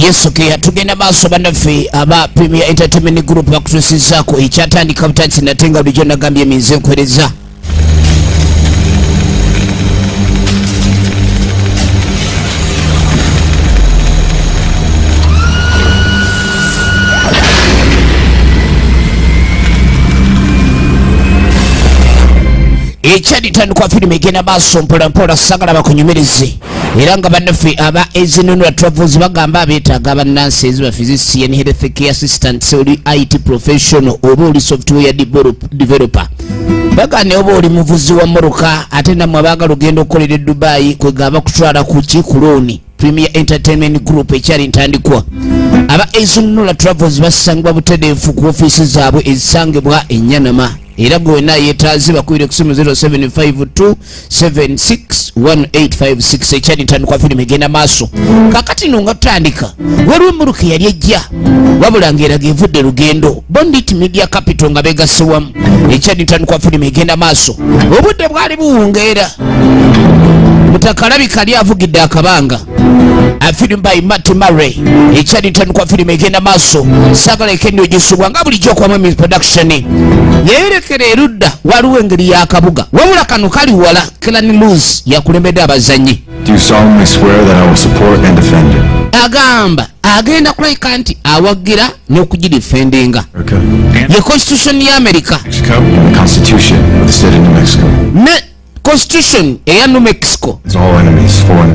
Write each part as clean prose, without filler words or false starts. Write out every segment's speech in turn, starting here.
Yesu kia tugenda baso banafe aba Premier Entertainment Group bakutusizako ekyatandika butansi natenga bulijjo nagambye minze nkwereza ekyaditandikwa firimu egenda maaso mpolampola sagala bakunyumirize era nga bannaffe aba Ezinunula Travels bagamba abeetaaga bannansi eziba physician health care assistant oli IT professional oba oli software developer bagane oba oli muvuzi wa mmotoka ate nammwe abaagala ogenda okukolera e Dubai kwegaba kutwala ku kikulooni Premier Entertainment Group ekyali ntandikwa aba Ezinunula Travels basangibwa butereevu ku ofiisi zaabwe ezisangibwa e Nyanama era gwe na yetaazi bakwire kusimu 0752761856 ekyali ntandikwa firimu egenda maaso kakati nunga tutandika waliwo emmotoka yali ejja wabula ng'eraga evudde lugendo Bondit Media Capital nga begasse wamu ekyali ntandikwa firimu egenda maaso obudde bwali buwungeera mutakalabika ali avugidde akabanga afirimu by Matt Murray ekyali ntandikwa firimu egenda maaso sagala ekendi ogisubwa nga bulijjo okwamu mu production yeerekera erudda waliwo engeri y'akabuga wabula kano kali wala Kelani Luz yakulembedde abazannyi agamba agenda kulabika nti awagira n'okugidifendinga ye constitution ya America ne constitution eya New Mexico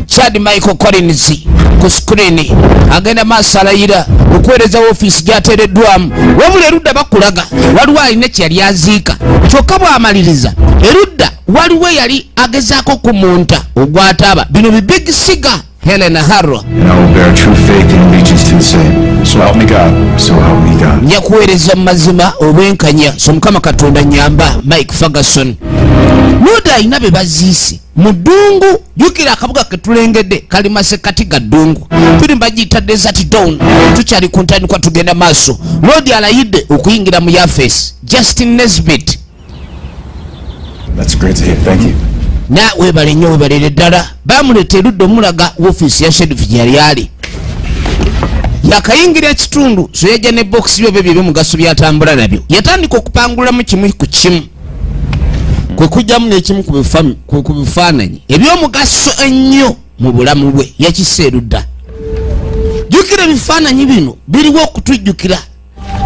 Chad Michael Collins ku screen agenda maaso alayira okuweereza ofiisi gyateereddwamu wabula erudda bakulaga waliwo alina kyeyali aziika kyokka bw'amaliriza erudda waliwo yali agezaako kumunta ogwataaba bino bibig siga Helena Harrow njakuweereza mu mazima obwenkanya so Mukama Katonda nyamba Mike Ferguson Luda alina be baziise mu ddungu jjukira akabuga ketulengedde kali masekati ga ddungu tuli mbagiyita Desert Dawn tukyali ku ntandikwa tugenda maaso Lodi alayidde okuyingira mu Yafes Justin Nesbitt. That's great to hear. Thank you. Na webale nnyo webalere ddala bamuleeta erudda omulaga w'ofiisi ya Sheriff gyeyali ali yakayingira ekitundu so yajja ne box byo bye mugaso byatambula nabyo yatandika okupangulamu kimu ku kimu kwe kujjamu n'ekimu ku bifaananyi eby'omugaso ennyo mu bulamu bwe yakiseerudda jjukira ebifaananyi bino biriwo okutujjukira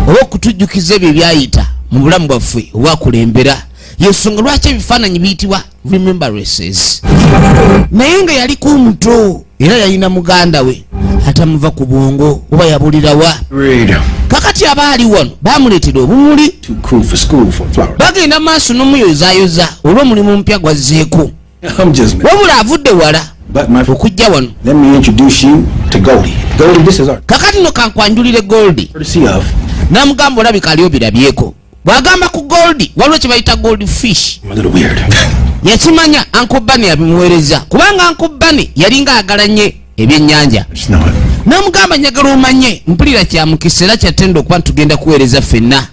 oba okutujjukiza ebyo byayita mu bulamu bwaffe obwakulembera yensonga lwaki ebifaananyi biyitibwa remembrances naye nga yaliko omuto era yalina muganda we atamuva ku bwongo oba yabulirawa kakati abaali wano bamuleetera obumuli bagenda maaso n'omuyozaayoza olw'omulimu omupya gwazzeeko wabula avudde wala okujja wano kakati no kankwanjulire Goldi n'amugamba olabika ali obirabyeko bwagamba ku Goldi waliwo kye bayita gold fish yakimanya Uncle Bunny abimuweereza kubanga Uncle Bunny yalinga agalanye ebyennyanja n'amugamba njagala omanye mpulira kya mukisa era kyatenda okuba ntugenda kuweereza ffenna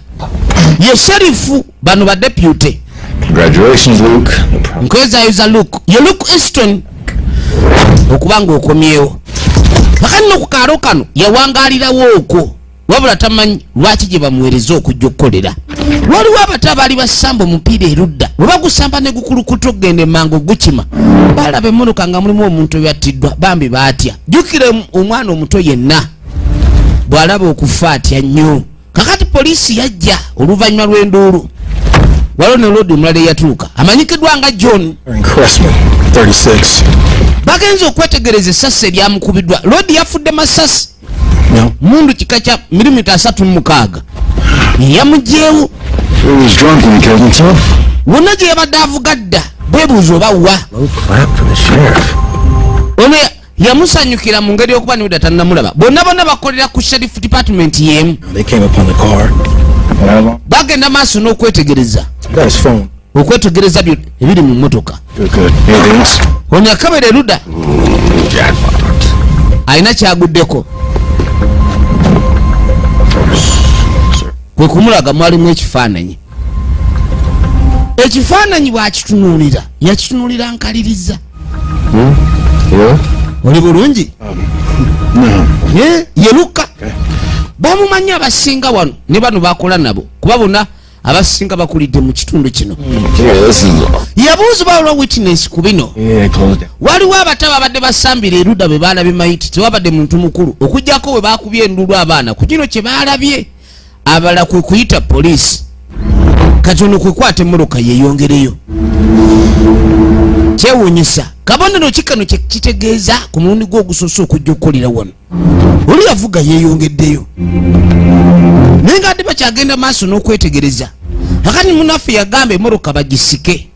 ye sherifu bano ba deputy. Congratulations, Luke. Nkwezaayoza Luke ye Luke Easton okubanga okomyewo kakati no ku kaalo kano yawangaalirawo okwo wabula tamanyi lwaki gye bamuweereza okujja okukolera waliwo abato abaali basamba omupiira erudda bwe bagusamba ne gukulukuta okugenda emango gukima balaba emmotoka nga mulimu omuntu eyattiddwa bambi baatya jjukira omwana omuto yenna bw'alaba okufa atya nnyo kakati poliisi yajja oluvannyuma lw'enduulu waliwo ne Lodi omulala eyatuuka amanyikiddwa nga John bagenze okwetegereza essasi eryamukubiddwa Lodi yafudde masasi mundu kika kya milimita 36 yamugyewo wonna gye yabadde avuga dda beebuuza oba wa ono yamusanyukira mu ngeri y'okuba niwedda tannamulaba bonna bakolera ku Sheriff Department y'emu bagenda maaso n'okwetegereza ebiri mu mmotoka ono yakabera erudda alina kyaguddeko kwe kumulaga mwalimu ekifaananyi bw'akitunuulira yakitunuulira nkaliriza oli bulungi Ye Luka. Bamumanyi abasinga wano ne bano bakola nabo kuba bonna abasinga bakulidde mu kitundu kino. Yabuuzibwa olwa witness ku bino. Waliwo abataba abadde basambira erudda be baalabye mayiti tewabadde muntu mukulu okujjako we baakubye endulu abaana ku kino kye baalabye abala kwe kuyita poliisi kati ono kwekwata emmoloka yeeyongereyo. Kyewuunyisa kabonero kikano kye kitegeeza ku mulundi gw'ogusoose okujja okukolera wano oli yavuga yeeyongeddeyo naye nga ate bakyagenda maaso n'okwetegereza akati munaffe yagamba emmoloka bagisike.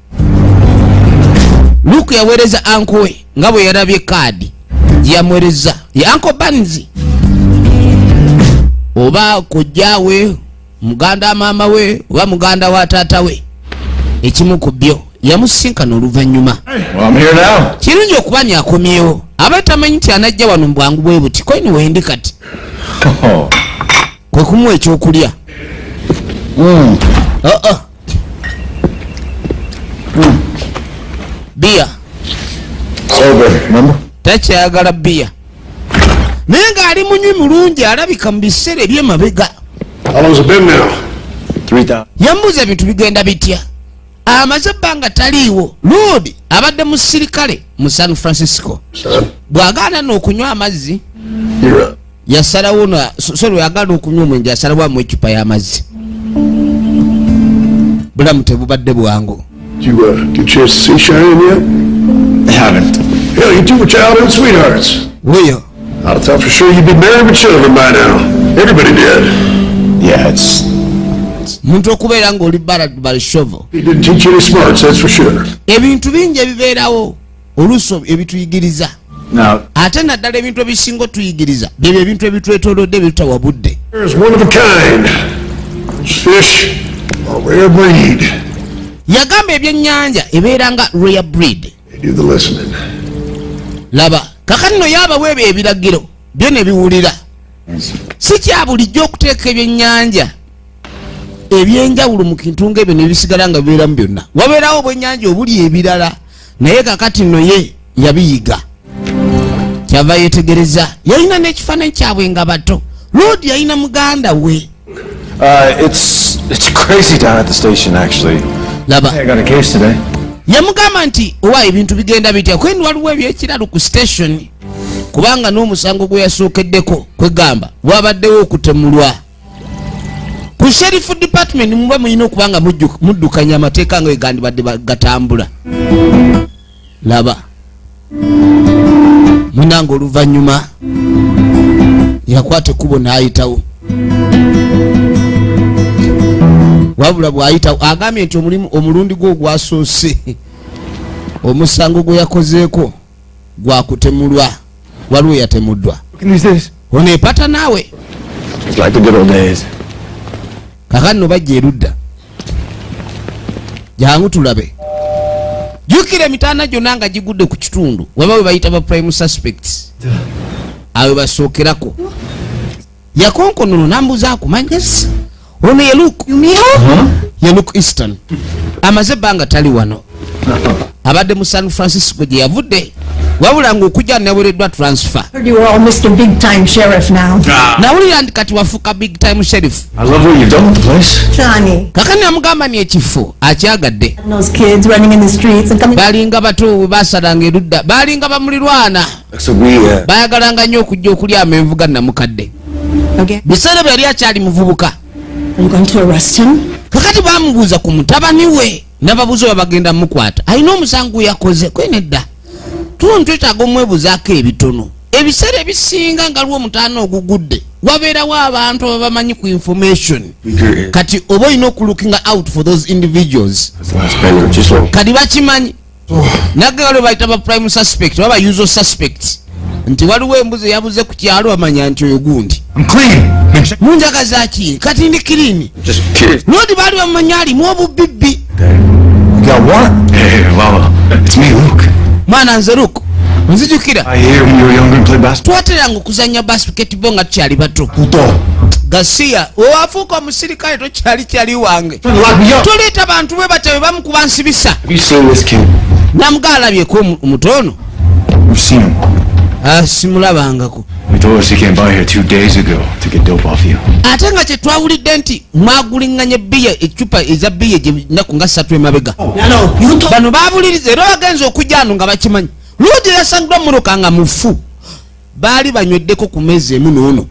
Luke yaweereza anko we nga bwe yalabye kaadi gyeyamuweereza ye anko Banzi oba kojjaawe muganda maama we oba muganda wa taata we ekimu ku byo yamusinkana oluvannyuma. Kirungi okuba nyakomyewo aba tamanyi nti anajja wano mbwangu bwe buti koini wendi kati kwe kumuwa ekyokulya. Bia takyayagala bia naye ng'ali munywi mulungi alabika mu biseera ebyemabega. Yambuuza ebintu bigenda bitya amaze ebbanga taliiwo. Lodi abadde musirikale mu San Francisco bw'agaana n'okunywa amazzi yasalawo yagaana okunywa omwenge yasalawo amu ecupa y'amazzi. Bulamu tebubadde bwangu. Did you get a chance to see Cheyenne yet? I haven't. Hell, you two were childhood sweethearts. Will I'd thought for sure you'd be married with children by now. Everybody did. Yeah, it's muntu okubeera ng'oli balshovo. He didn't teach you any smarts, that's for sure. Ebintu bingi ebibeerawo oluso ebituyigiriza now. ate naddala ebintu ebisinga otuyigiriza byebyo ebintu ebitwetoolodde ebitutawabudde. There's one of a kind. Those fish are rare breed. Yagamba ebyennyanja ebeeranga rare breed. They do the listening. Laba kakati no yabawo ebyo ebiragiro byo ne biwulira. Si kya bulijjo okuteeka ebyennyanja ebyenjawulo mu kintu ng'ebyo ne bisigala nga bibeeramu byonna. Wabeerawo obwennyanja obuli ebirala naye kakati no ye yabiyiga. Kyava yeetegereza yalina n'ekifaananyi kyabwe nga bato. Lodi yalina muganda we. It's crazy down at the station actually. Laba I got a case today. yamugamba nti owa ebintu bigenda bitya kwendi waliwo ebyekiralu ku station kubanga n'omusango gwe yasookeddeko kwegamba wabaddewo okutemulwa ku sheriff department muba mulina okubanga muddukanya amateeka nga wegandibadde gatambula. Laba munanga oluvannyuma yakwata ekkubo n'ayitawo wabula bw'ayitawo agambye nti omulundi gwo gwasoose omusango gwe yakozeeko gwakutemulwa waliwo yatemuddwa. Ono epata naawe kakati no bajja erudda jangu tulabe jjukira emitaana gyonna nga gigudde ku kitundu waba we bayita ba prime suspects awe basookerako yakonkonono nambuza akumanyi ono ye Luke ye Luke Easton amaze ebbanga tali wano abadde mu San Francisco gye yavudde wabula ng'okujja naweereddwa transfer. You are all Mr. Big Time Sheriff now. Nawulira nti kati wafuuka big time sheriff. I love what you've done with the place. Johnny. Kakani amugamba ni ekifo akyagadde. Those kids running in the streets and coming. Balinga bato we basalanga erudda balinga bamulirwana. So we Bayagalanga nnyo okujja okulya amenvu ga namukadde. Okay. Biseera bwe yali akyali muvubuka. Are you going to arrest him? Kakati bamubuuza ku mutabani we n'ababuuza bagenda mukwata. Alina omusango yakoze kwenedda. Tuno twetaaga omwebuzaako ebitono. Ebiseera ebisinga nga lwo mutaano ogugudde wabeerawo abantu abamanyi ku information kati oba olina okulookinga out for those individuals kati bakimanyi naggalo bayita ba prime suspect oba usual suspect nti waliwo embuzi yabuze ku kyalo amanya nti oyo gundi munjagaza ki kati ndi kirini lodi baali bamanya alimu obubibbi mwana nze Luke nzijukira twateranga okuzanya basketball nga tukyali bato Garcia owafuuka omusirikale tokyali wange tuleeta bantu bwe batabe bamukuba nsibisa namugalabyeko omutono simulabangako He told us he came by here 2 days ago to get dope off you. ate nga kyetwawulidde nti mwagulinganye bbiya ecupa eza bbiya gyenaku nga 3 emabega bano babuliriza era bagenza okujja ano nga bakimanyi luugi yasangiddwa muruka nga mufu baali banyweddeko ku meezi emu noono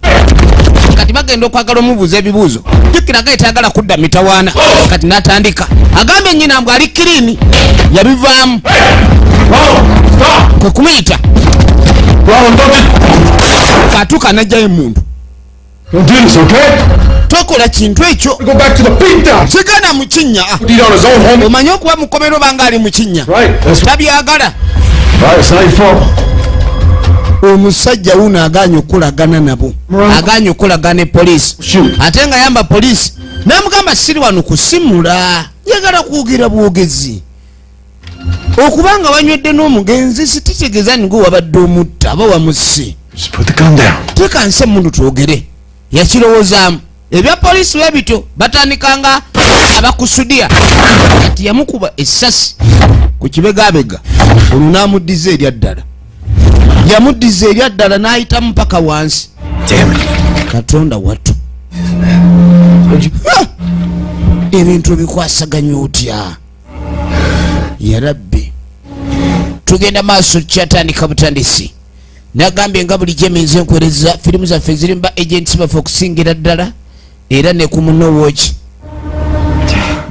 kati bagenda okwagala omubuuza ebibuuzo jjukira gaye tayagala kudda mitawaana kati n'atandika agambye nnyina mbwe ali kirini yabivaamu kwe kumuyita atuuka n'ajjayo emundu Don't do this, okay? tokola kintu ekyo Go back to the beatdown. sigana mu kinnya Eat on his own, homie. omanye okuba mukomero banga ali mu kinnya Right, that's right. tabyagala It's not your fault. omusajja wuno aganye okulagana nabo aganye okulagana epoliisi Shoot. ate nga yamba poliisi namugamba siri wano kusimula yagala kwogera bwogezi okubanga wanywedde n'omugenzi sitikitegeeza nigo wabadde omutta aba wamusse Just put the gun down. tekanse emundu twogere yakirowoozaamu ebya poliisi bwe bityo batandikanga abakusudia kati yamukuba essasi ku kibegabega olwo n'amuddiza erya ddala yamuddiza erya ddala n'ayitamu paka wansi Damn it. katonda wattu ebintu ebikwasaganya otya yarabbi tugenda maaso kyatandika butandisi nagambye nga bulijjo eminzi enkwereza firimu zaffe zirimu ba agents baffe okusingira ddala era ne ku munowooki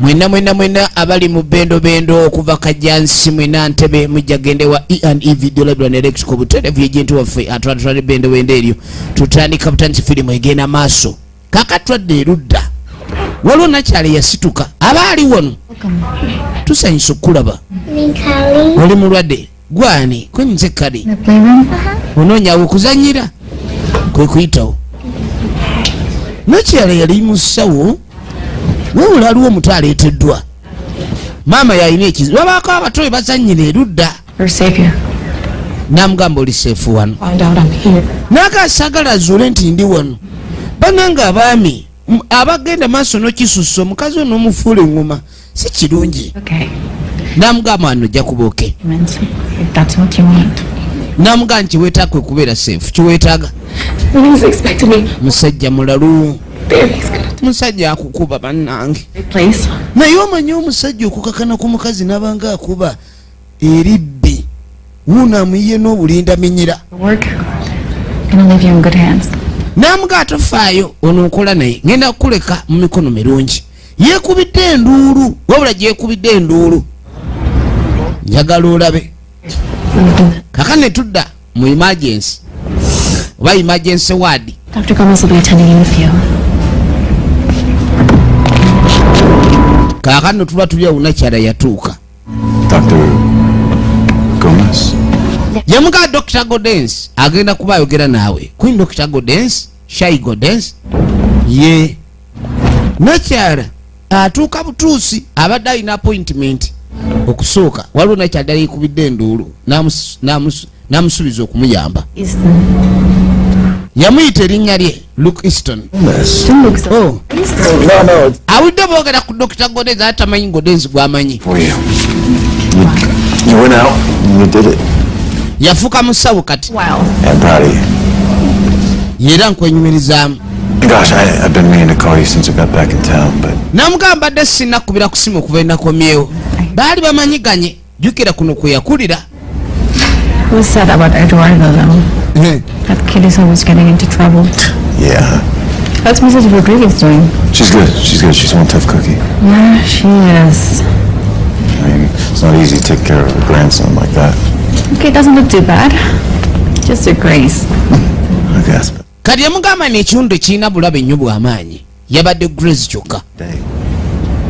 mwena abali mu bendo okuva kajjansi mwena ntebe mujja gende wa E&E video library ne Lexco buterevu agent waffe atwatwale bendo eryo tutandika butandisi firimu egenda maaso kakatwadde erudda waliwo nakyala yasituka abaali wano tusanyusa okulaba oli mulwadde gwani kwenze kale onoonya okuzanyira kwe kuyitawo nakyala yali musawo wewula aliwo omuto aleeteddwa maama yalina ekizibu babaako abato bazanyira erudda namugamba oli seefu wano nagaasagala azuule nti ndi wano bananga abaami abagenda maaso n'okisusa omukazi ono omufuula eŋŋoma si kirungi namugamba wano ojja kubooke namugamba nti weetaakwe kubeera seefu kiweetaaga musajja mulalu musajja akukuba bannange naye omanyi omusajja okukakana ku mukazi nabanga akuba eribbi wuno amuyiye n'obulinda minyira namuga tofaayo ono nkola naye ngenda kukuleka mu mikono mirungi yeekubidde enduulu wabula gyekubidde enduulu njagala olabe kaka ne tudda mu emergency oba emergency ward. Dr. Gomez will be attending you with you. Kakano tuba tulya unakyala yatuuka. Dr. Gomez? Yamuga Dr. Godens agenda kuba ayogera naawe. Queen Dr. Godens, Shai Godens. Ye. Nakyala atuuka butuusi abadde alina appointment okusooka. Waliwo nakyala yali kubidde enduulu namusubiza okumuyamba. Yamuyita erinnya lye Luke Easton. Oh. No. Awudde boogera ku Dr. Godens atamanyi Godens bw'amanyi. For you. You went out and you did it. Yafuka musawo kati. Wow. I'm proud of you. Yera nkwenyumirizaamu. Gosh, I've been meaning to call you since I got back in town, but... Namugamba dde sinnakubira ku simu okuva ennakomyewo. Baali bamanyiganye jjukira kuno kwe yakulira. Who said about Eduardo though? That kid is always getting into trouble. Yeah. How's Mrs. Rodriguez doing? She's good. She's one tough cookie. Yeah, she is. I mean, it's not easy to take care of a grandson like that. Okay, doesn't look too bad. Just a grace. I guess. Kati yamugamba n'ekiwundu kirina bulabe nnyo bw'amaanyi. Yabadde Grace kyokka. Dang.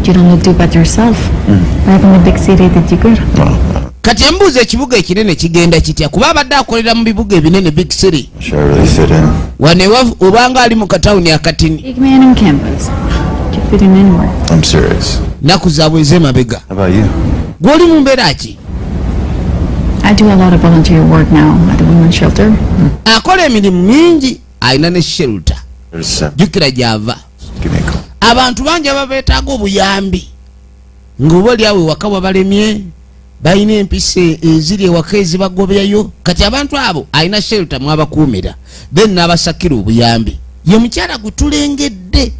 You don't look too bad yourself. Life in a big city did you good. Well, Kati yambuuza ekibuga ekinene kigenda kitya kuba abadde akolera mu bibuga ebinene big city. sure I really fit in. Wanewavu obanga ali mu katawuni akatini. Big man in campus. You fit in anywhere. I'm serious. Naku zaabwe ez'emabega. How about you? Gw'oli mu mbeera ki? I do a lot of volunteer work now at the women's shelter. Akola emirimu mingi alina ne shelter. There's Jjukira gy'ava. give me a call. Abantu bangi ababeetaaga obuyambi ng'oba oli awo ewaka wabalemye balina empisa eziri ewaka ezibagobyayo kati abantu abo alina shelter mwabakuumira then n'abasakira obuyambi ye mukyala gutulengedde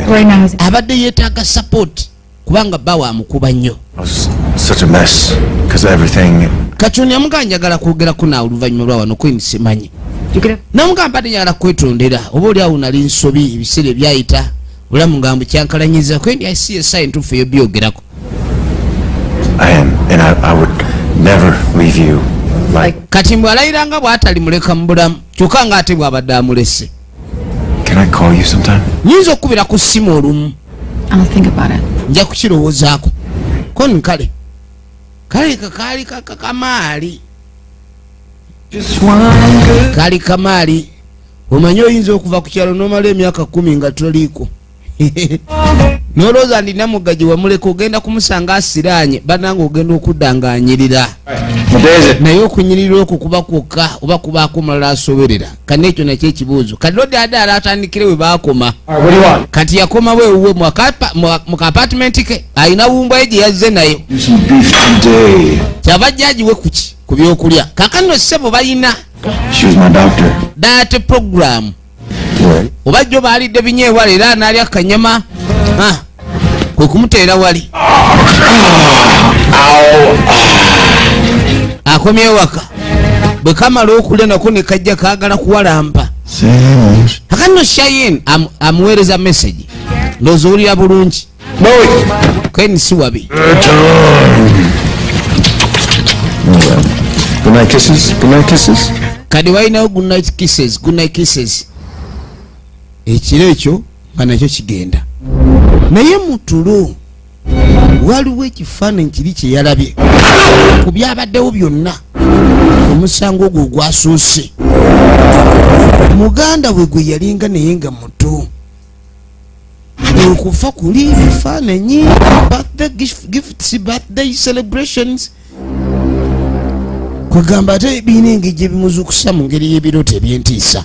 Right now, abadde yeetaaga support kubanga bawa amukuba nnyo I was such a mess because of everything. kati onyamuga njagala kwogerako naawe oluvannyuma lwa wano Queen simanyi you could have. namugamba ate njagala kwetondera oba oli awo nali nsobi ebiseera ebyayita olamu ngambo kyankalanyiza kwendi I see entuufu eyo byogerako I am, and I would never leave you like. kati mbwalayiranga bw'atali muleka mu bulamu kyokka ng'ate bw'abadde amulese Can I call you sometime? nyinza okukubira ku ssimu olumu I'll think about it. nja kukirowoozaako koni kale kakaali kamaali kali kamaali omanyi oyinza okuva ku kyalo n'omala emyaka 10 nga toliiko nolowooza ndina muggaji wamuleka ogenda kumusanga asiraanye bananga ogenda okuddanganyirira naye okunyirira okwo kuba kwokka oba kubaako mulala asoberera kandi ekyo nakyo ekibuuzo kati lodi adaala atandikire we baakoma kati yakoma weewuwe mu kapatimenti ke alina wumbwa ye gye yazze nayo kyava jjagiwe kuki ku byokulya kakano ssebo balina diet program oba jjo baalidde binyeebwa leero anaalya kanyama kwe kumuteera wali akomye waka bwe kamala okulya nako ne kajja kaagala kuwalampa akano shayin amuweereza message ndowooza owulira bulungi kweni si wabi Good night kisses. Good night kisses. kadi walinawo good night kisses ekiro ekyo nga nakyo kigenda naye mutulo waliwo ekifaananyi kiri kye yalabye ku byabaddewo byonna omusango ogwo ogwasoose muganda we gwe yalinga naye nga muto okufa kuli ebifaananyi birthday gifts birthday celebrations kwegamba ate birina engeri gye bimuzukusa mu ngeri y'ebirooto ebyentiisa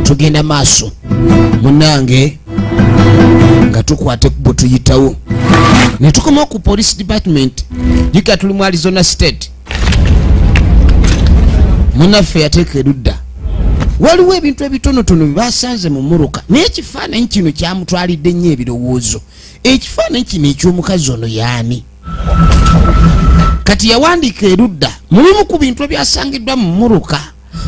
tugenda maaso munange nga tukwate bwe tuyitawo ne tukomawo ku police department jika tuli mu Arizona state munaffe yateeka erudda waliwo ebintu ebitonotono byebasanze mu muruka naye ekifaananyi kino kyamutwalidde nnyo ebirowoozo ekifaananyi kino eky'omukazi ono yaani kati yawandiika erudda mulimu ku bintu ebyasangiddwa mu muruka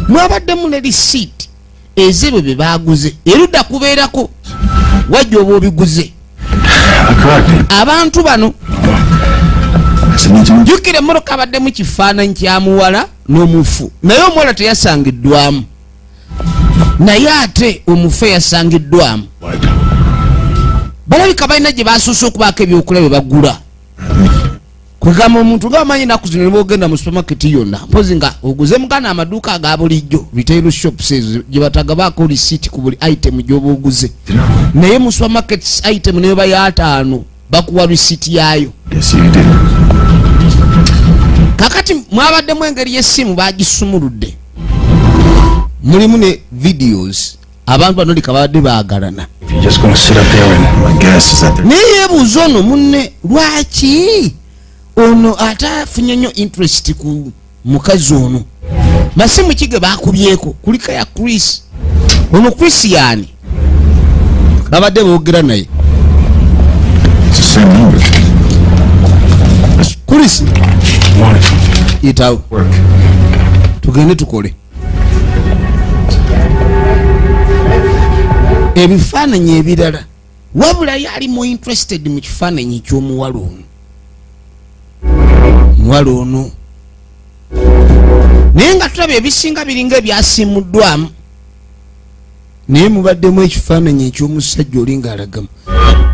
mwabaddemu ne risiiti ezebwe bye baaguze erudda kubeerako wajja oba obiguze abantu bano jjukira emmotoka abaddemu kifaananyi kya muwala n'omufu naye omuwala teyasangiddwamu naye ate omufu yasangiddwamu balabika balina gye basuuse okubaako ebyokulya bye bagula kwegamba omuntu nga bamanyi ennaku zino nebogenda mu supamaketi yonna mpozi nga oguze mugana amaduuka aga bulijjo retail shops ezo gye batagabaako risiiti ku buli item gy'oba oguze naye mu supermarket item neba ya 5 bakuwa risiiti yaayo kakati mwabaddemu engeri y'essimu bagisumuludde mulimu ne videos abantu bano lika babadde baagalana naye yeebuuza ono munne lwaki ono ate afunye nnyo interest ku mukazi ono masimu kige bakubyeko kulika ya Chris ono Chris yaani babadde boogera naye Chris itawo tugende tukole ebifaananyi ebirala wabula yali mu interested mu kifaananyi ky'omuwala ono muwala ono naye nga tulaba ebisinga biringa ebyasimuddwamu naye mubaddemu ekifaananyi eky'omusajja oli ng'alagamu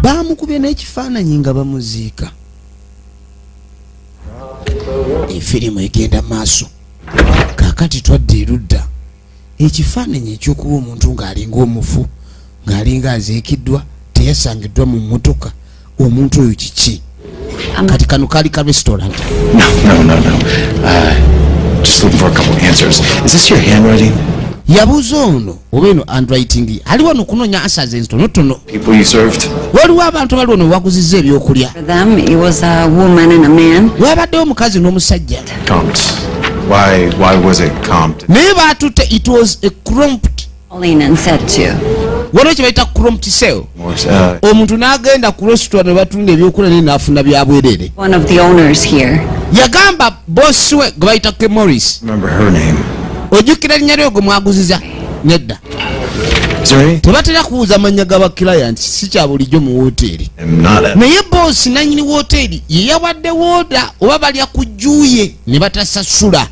baamukubye n'ekifaananyi nga bamuziika efirimu egenda maaso kaakati twadde erudda ekifaananyi ekyokuba omuntu ng'alinga omufu ng'alinga aziikiddwa teyasangiddwa mu mmotoka omuntu oyo kiki kati kano kaali ka restaurant No. Just looking for a couple answers. Is this your handwriting? yabuuza ono obeno handwriting aliwo nokunonya answers entonotono. People you served? Waliwo abantu baliwo nowaguzizza ebyokulya. For them, it was a woman and a man. Wabaddewo omukazi n'omusajja. Comped. Why was it comped? Naye baatutte it was a cromped. Pauline and said to. Waliwo kye bayita cromped sale. More, Omuntu n'agenda ku restaurant ne batunda ebyokulya naye n'afuna bya bwereere. One of the owners here. Yagamba boss we gwe bayita ke Morris. remember her name. Ojjukira linnya lyo gwe mwaguziza? Nedda. Is there any? Tebatera kubuuza mannya ga baklayant si kya bulijjo mu wooteri. I'm not a. Naye boss nannyini wooteri ye yawadde wooda oba balya ku jjuuye ne batasasula.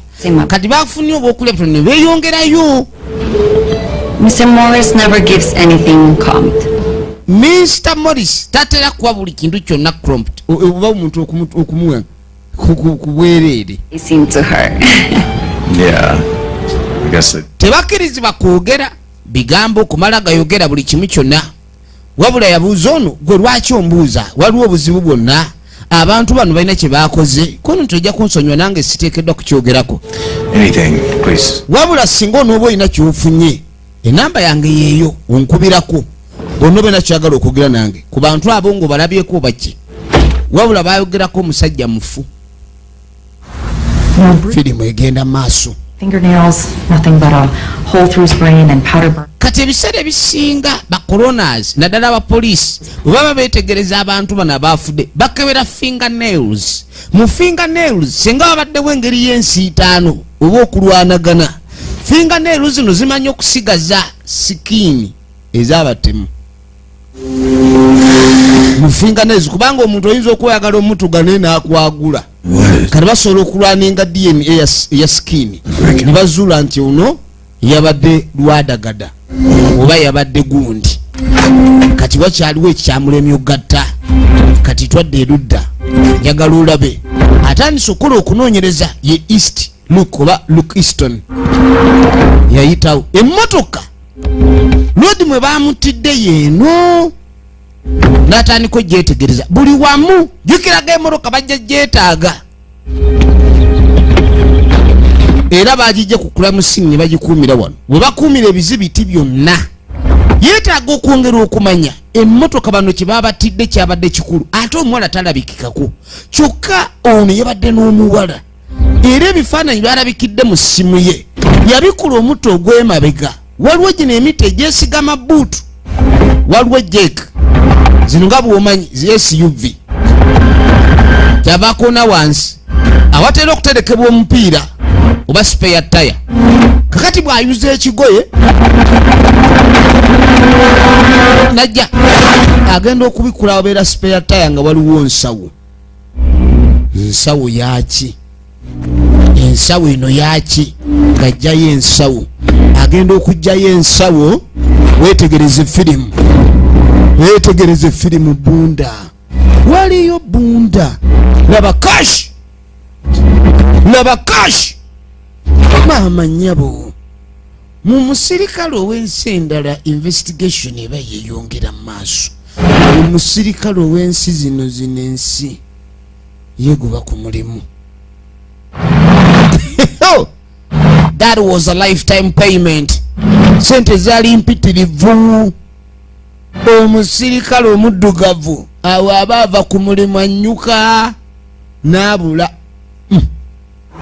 Kati bafunye obwokulya butono ne beeyongerayo. Mr. Morris never gives anything comped. Mr. Morris tatera kuwa buli kintu kyonna cromped oba omuntu okumuwa ku bwereere. Listen to her. Yeah. I guess it. Tebakkirizibwa kwogera bigambo kumala gayogera buli kimu kyonna. Wabula yabuuza ono gwe lwaki ombuuza waliwo obuzibu bwonna abantu bano balina kye baakoze kono tojja kunsonyiwa nange siteekeddwa kukyogerako. Anything, please. Wabula singa onooba olina kyofunye enamba yange yeeyo onkubirako bonna balina kyagala okwogera nange ku bantu abo ng'obalabyeko baki. Wabula bayogerako omusajja mufu. Firimu egenda maaso. Fingernails, nothing but a hole through his brain and powder burn. Kati ebiseera ebisinga ba coronas naddala abapoliisi bwe baba beetegereza abantu bano abaafudde bakebera fingernails. Mu fingernails singa wabaddewo engeri y'ensiitaano oba okulwanagana fingernails zino zimanyi okusigaza sikiini ez'abatemu mu fingernails kubanga omuntu oyinza okweyagala omutuga naye n'akwagula. Kati basobola okulwaninga DNA eya sikiini ne bazuula nti ono yabadde lwadagada oba yabadde gundi. Kati wakyaliwo ekikyamulemye ogatta. Kati twadde erudda njagala olabe atandise okukola okunoonyereza ye East Luke oba Luke Easton yayitawo emmotoka lodi mwe baamutidde yeeno n'atandika ogyetegereza buli wamu jjukiraga emmotoka bajja gyetaaga era bagijja kukula musingi ne bagikuumira wano bwe bakuumira ebizibiti byonna yeetaaga okwongera okumanya emmotoka bano kye baabatidde kyabadde kikulu ate omuwala talabikikako kyokka ono yabadde n'omuwala era ebifaananyi byalabikidde mu ssimu ye yabikula omutto ogw'emabega waliwo gino emiti egyesigama buutu waliwo jake zino nga bw'omanyi SUV kyavaakona wansi awatera okuterekebwa omupiira oba spare tire. Kakati bw'ayuza ekigoye najja agenda okubikula wabeera spare tire nga waliwo nsawo. Nsawo yaki? Ensawo eno yaki? Gajjayo ensawo agenda okugjayo ensawo. Weetegereze firimu weetegereze firimu bunda waliyo bunda laba kash laba kash maama nnyabo mu musirikale ow'ensi endala investigation eba yeeyongera mu maaso. Omusirikale ow'ensi zino ensi yeeguba ku mulimu. That was a lifetime payment. Sente zaali mpitirivu. Omusirikale omuddugavu awo aba ava ku mulimu annyuka n'abula.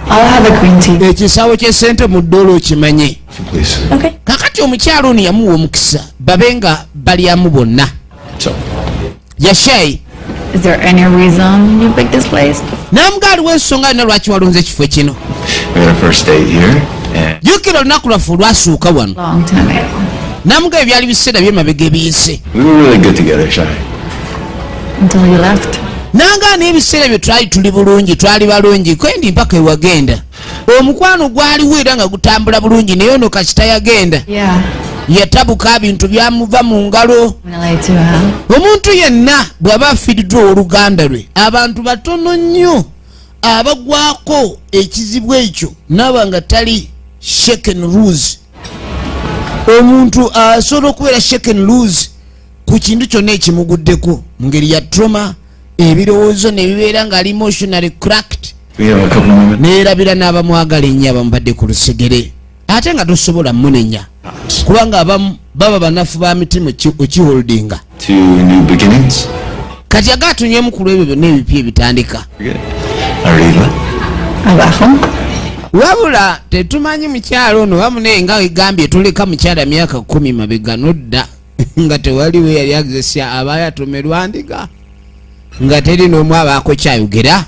I'll have a green tea. Ekisaawe ky'essente mu ddoola okimanye. Please. Okay. Kakati omukyalo ono yamuwa omukisa babe nga balyamu bonna. So, Yashai Is there any reason you picked this place? n'amugaaliwo ensonga yonna lwaki walonze ekifo kino. we had our first date here, and Jjukira olunaku lwaffe olwasooka wano Long time ago. n'amugaa ebyali biseera by'emabega ebiyise we were really good together, Shai. Until you left. nangaa n'ebiseera bye twali tuli bulungi twali balungi kwendi mpaka ewagenda. Omukwano gwaliwo era nga gutambula bulungi naye ono kasita yagenda Yeah. yatabuka ebintu byamuva mu ngalo. I'm gonna lie too, huh? Omuntu yenna bw'aba afiiriddwa oluganda lwe abantu batono nnyo abagwako ekizibu ekyo naba nga tali shaken loose. Omuntu asobola okubeera shaken loose ku kintu kyonna ekimuguddeko mu ngeri ya trauma ebirowoozo ne bibeera ng'ali emotionally cracked We have a couple moments. neerabira n'abamwagala ennyo abamubadde ku lusegere ate nga tosobola munenya kubanga abamu baba banafu ba mitima okiholdinga To new beginnings. kati agatunywemu ku lwebyo byonna ebipya ebitandika Arriva. Abajo. wabula tetumanyi mukyalo ono bamune nga egambye tuleka mukyala myaka 10 mabega nodda nga tewaliwo yali agezesya abaayo atomerwa ndiga nga teri n'omu abaako kyayogera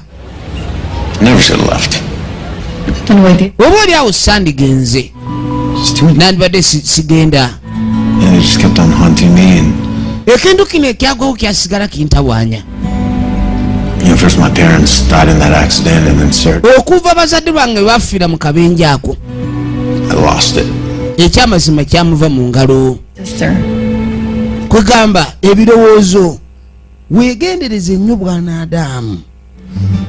Never should have left. And waited. oba oli awo sandigenze It's too. nandibadde sigenda And it just kept on haunting me. And ekintu kino ekyagwawo kyasigala kintawaanya first my parents died in that accident, and then sir, okuva bazadde bange bafiira mu kabenje ako I lost it. ekyamazima kyamuva mu ngalo Sister. kwegamba ebirowoozo weegendereze nnyo bwana Adamu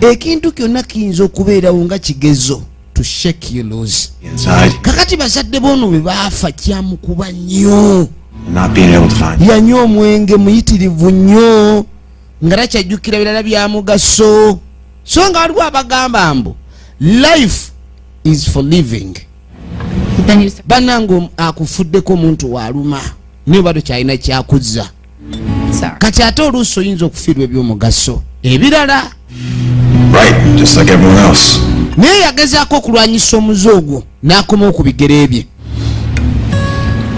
ekintu kyonna kiyinza okubeerawo nga kigezo to shake you loose Inside, kakati bazadde boono bwe baafa kyamukuba nnyo and not being able to find. yanywa omwenge muyitirivu nnyo nga takyajjukira birala bya mugaso so nga waliwo abagamba mbu life is for living Then you said, bannange akufuddeko omuntu waluma naye bado kyalina kyakuzza sorry. kati ate oluusi oyinza okufiirwa ebyomugaso ebirala Right, just like everyone else. naye yagezaako okulwanyisa omuze ogwo n'akomawo ku bigere bye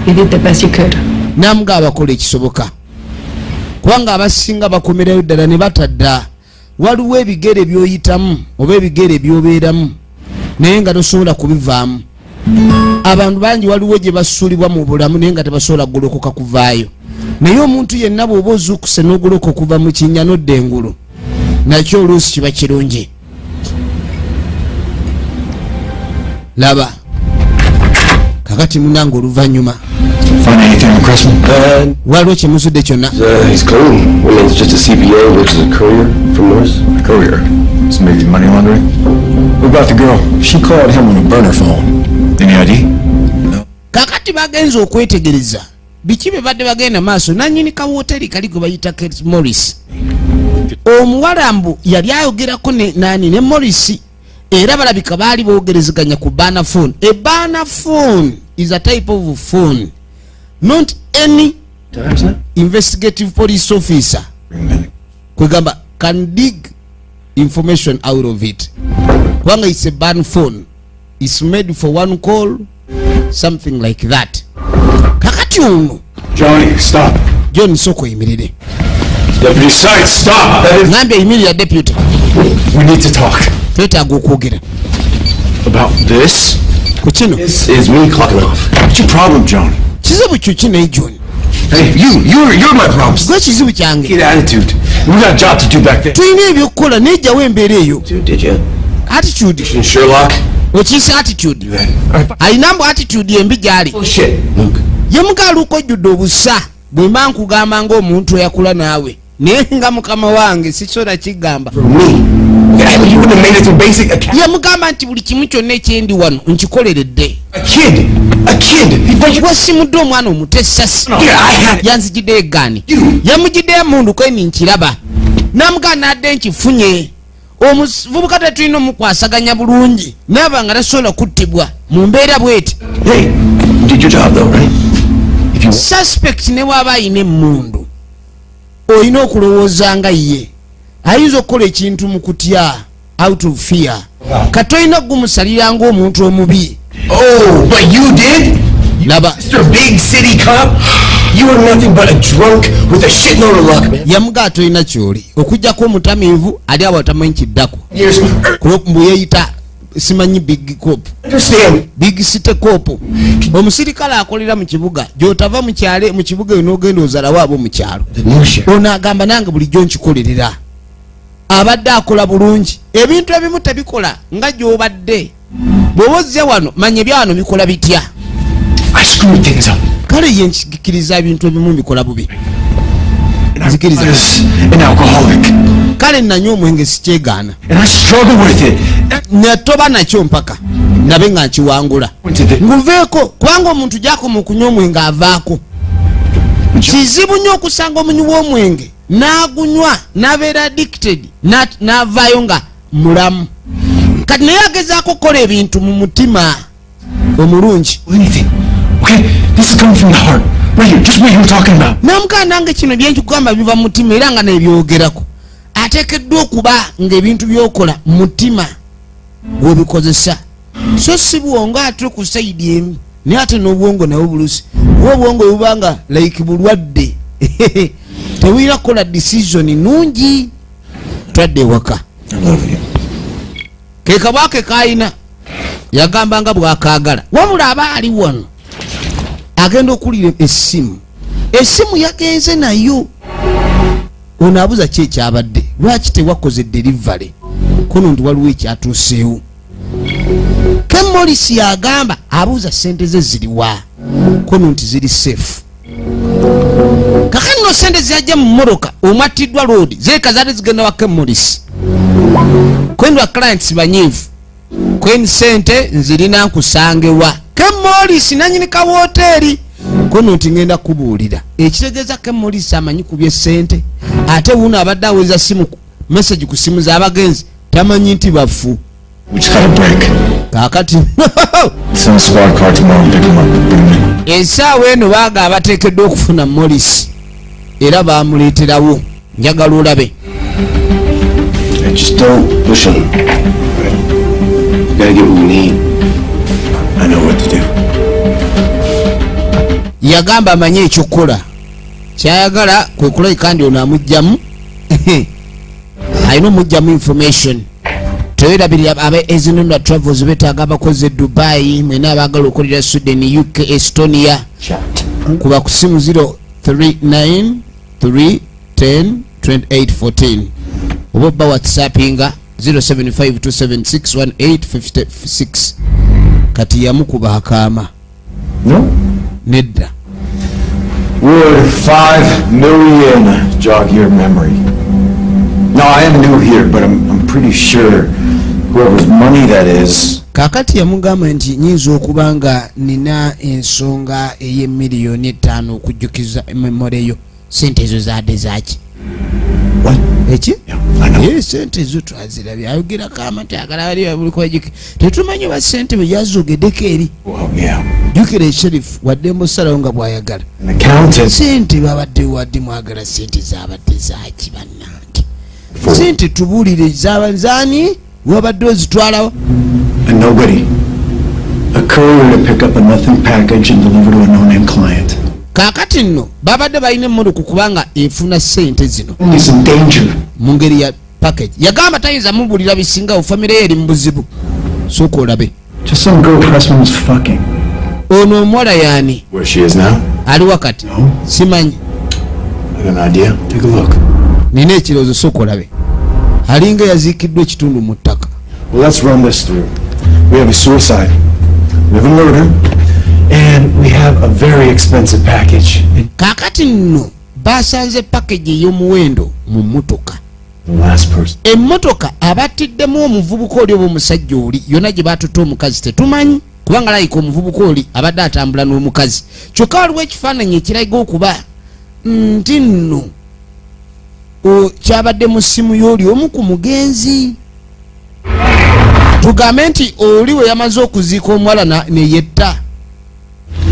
You did the best you could. namuga abakola ekisoboka kubanga abasinga bakomerayo ddala ne batadda waliwo ebigere byoyitamu oba ebigere byobeeramu naye nga tosobola kubivaamu abantu bangi waliwo gye basuulibwa mu bulamu naye nga tebasobola kugolokoka kuvaayo naye omuntu yenna bw'oba ozuukuse n'ogoloka okuva mu kinnya nodda engulu nakyo oluusi kiba kirungi laba kakati munange oluvannyuma Find anything on Cressman? waliwo kyemuzudde kyonna He's clean. I mean, it's just a CPA, which is a courier from Morris. A courier. This may be money laundering. What about the girl? She called him on a burner phone. Any ID? kakati bagenza okwetegereza biki bye badde bagenda maaso nanyini kawooteri kali gwe bayita Kate Morris omuwala mbu yali ayogerako ne Morris era balabika baali boogerezeganya ku burner phone. A burner phone is a type of phone, not any investigative police officer kwegamba can dig information out of it kubanga it's a burner phone, it's made for one call, something like that. kakati ono Johnny, stop. John Soko yimirire Deputy Sight, stop. That is. ngambye yimirira deputy We need to talk twetaaga okwogera about this. ku kino This is me clocking off. What's your problem, John? kizibu kyo kinaye John Hey, you're my problem. gwe kizibu kyange Get attitude. We got a job to do back there. tulina ebyokukola nejjawo embeera eyo Did you? attitude And Sherlock. okiyisa attitude Alright, fine. alina mbu attitude embi gyali Bullshit, Luke. ye mukaaluuka ojjudde obusa bwe mba nkugamba ng'omuntu eyakula naawe naye nga mukama wange sisobola kigamba For me. Yeah, you wouldn't have made it through basic accounting. ye mugamba nti buli kimu kyonna ekyendi wano nkikoleredde A kid. But you. wasimudde omwana omuto essasi Yeah, I had it. yanzigiddeyo egaani You. yamugiddeyo emundu kweni nkiraba namugaa nadde nkifunye omuvubuka tetulina omukwasaganya bulungi naaba nga tasobola kuttibwa mu mbeera bweti Hey, you did your job though, right? If you. suspect ne bw'aba ayina emmundu olina okulowooza nga ye ayinza okukola ekintu mu kutya out of fear kati olina okugumusalira ng'omuntu omubi Oh, but you did? laba Mr. Big City Cop? You were nothing but a drunk with a shitload of luck, man. yamugaa tolina kyoli okugjako omutamiivu ali awo atamanyi kiddako Here's mbu yeeyita simanyi big cop understand. big city cop omusirikale akolera mu kibuga gy'otava mu kyale mu kibuga eyo n'ogenda ozalawo abo mu kyalo The new shit. ono agamba nange bulijjo nkikolerera abadde akola bulungi ebintu ebimu tebikola nga gy'obadde bw'oba ozze wano manya ebya wano bikola bitya I screwed things up. kale ye nkikiriza ebintu ebimu bikola bubi And I Zikiriza. was an alcoholic. kale nanywa omwenge sikyegaana And I struggled with it. netoba nakyo mpaka nabe nga nkiwangula Went to the. nguveeko kubanga omuntu gyakoma okunywa omwenge avaako kizibu nnyo okusanga omunywi w'omwenge n'agunywa n'abeera addicted n'avaayo nga mulamu kati naye agezaako okukola ebintu mu mutima omulungi. Anything. Okay, this is coming from the heart. Right here, just what you were talking about. Namuka nange kino byenkugamba biva mu mutima era nga nebyogerako. Ateekeddwa okuba ng'ebintu by'okola mu mutima gw'obikozesa. So si bwongo ate ku sayidi emu naye ate n'obwongo nawo bulusi. Oba obwongo bubanga like bulwadde. Tewira kola decision nungi. Twadde ewaka. Ke kabake kaayina yagamba nga bw'akaagala. Wabula aba ali wano agenda okulira essimu. Essimu yagenze nayo. Ono abuza ki ekyabadde. Lwaki tewakoze delivery? Kono ndi waliwo ekyatuuseewo. Ken Morris yagamba abuuza ssente ze ziriwa. Kono nti ziri safe. Kakati no ssente ziyajja mu mmoroka omwattiddwa road zeeka zaali zigenda wa Ken Morris. Kwendwa clients banyiivu. Kweni ssente nzirina nkusangewa. Ken Morris nanyini ka wooteri. Kono nti ngenda kubuulira. Ekitegeeza Ken Morris amanyi kubye ssente. Ate wuno abadde aweza simu message ku simu z'abagenzi tamanyi nti bafu. We just got a break. Kakati Send a squad car tomorrow and pick him up. essaawa eno baaga abateekeddwa okufuna Morris era baamuleeterawo. Njagala olabe. Hey, just don't push him. You gotta get what we need. I know what to do. Yagamba amanye ekyokukola. Kyayagala kwe kulabika ndi ono amugyamu. Alina omugyamu information. Tewerabirira abe Ezinunda Travels betaaga abakozi Dubai mwena abaagala okulira Sweden, UK, Estonia. Kuba ku simu 0393102814 oba obba whatsappinga 0752761856. Kati yamukuba akaama. No? Nedda. Would 5 million jog your memory? No, I am new here, but I'm pretty sure whoever's money that is. Kakati yamugamba nti nyinza okuba nga nina ensonga ey'emiliyoni 5 okujjukiza memore yo. Sente ezo zaadde zaki? What? Eki? Yeah, I know. Sente ezo twazirabye. Ayogera kaamati agala bali buli kwajiki. Tetumanyi ba sente bwe yazogeddeko eri. Well, yeah. Jukira Sheriff wadde musalawo nga bw'ayagala. An accountant. Sente babadde wadde mwagala sente zaabadde zaki bannange. Sente tubuulire z'abanzaani wabadde ozitwalawo. And nobody. A courier to pick up a nothing package and deliver to a no-name client. Kaakati nno babadde balina emmotoka kubanga efuna sente zino Only some danger. mu ngeri ya package. Yagamba tayinza mubuulira bisingawo famire ye eri mu buzibu. Sooka olabe. Just some girl Pressman was fucking. Ono omuwala yaani Where she is now? ali wakati No? simanyi. I got an idea. Take a look. Nina ekirowoozo sooka olabe. Alinga yaziikiddwa ekitundu mu ttaka. Well, let's run this through. We have a suicide. We have a murder. And we have a very expensive package. Kaakati nno baasanze package ey'omuwendo mu mmotoka. The last person. Emmotoka abattiddemu omuvubuka oli oba omusajja oli yonna gye baatutte omukazi tetumanyi kubanga layika omuvubuka oli abadde atambula n'omukazi. Kyokka waliwo ekifaananyi ekiraga okuba nti nno kyabadde mu ssimu y'oli omu ku mugenzi. Tugambe nti oli we yamaze okuziika omuwala neyetta.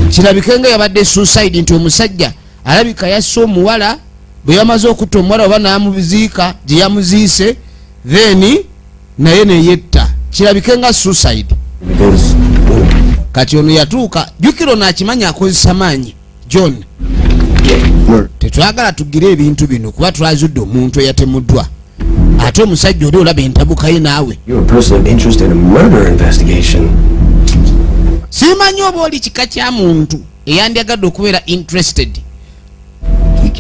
Kirabike nga yabadde suicide nti omusajja alabika yasse omuwala bwe yamaze okutta omuwala oba n'amuziika gye yamuziise then naye neyetta. Kirabike nga suicide. Because Kati ono yatuuka jjukiro n'akimanya akozesa maanyi John. Tetwagala tugire ebintu bino kuba twazudde omuntu eyatemuddwa. Ate omusajja oli olaba entabuka ye naawe. you're a person of interest in a murder investigation. Simanyi oba oli kika kya muntu eyandyagadde okubeera interested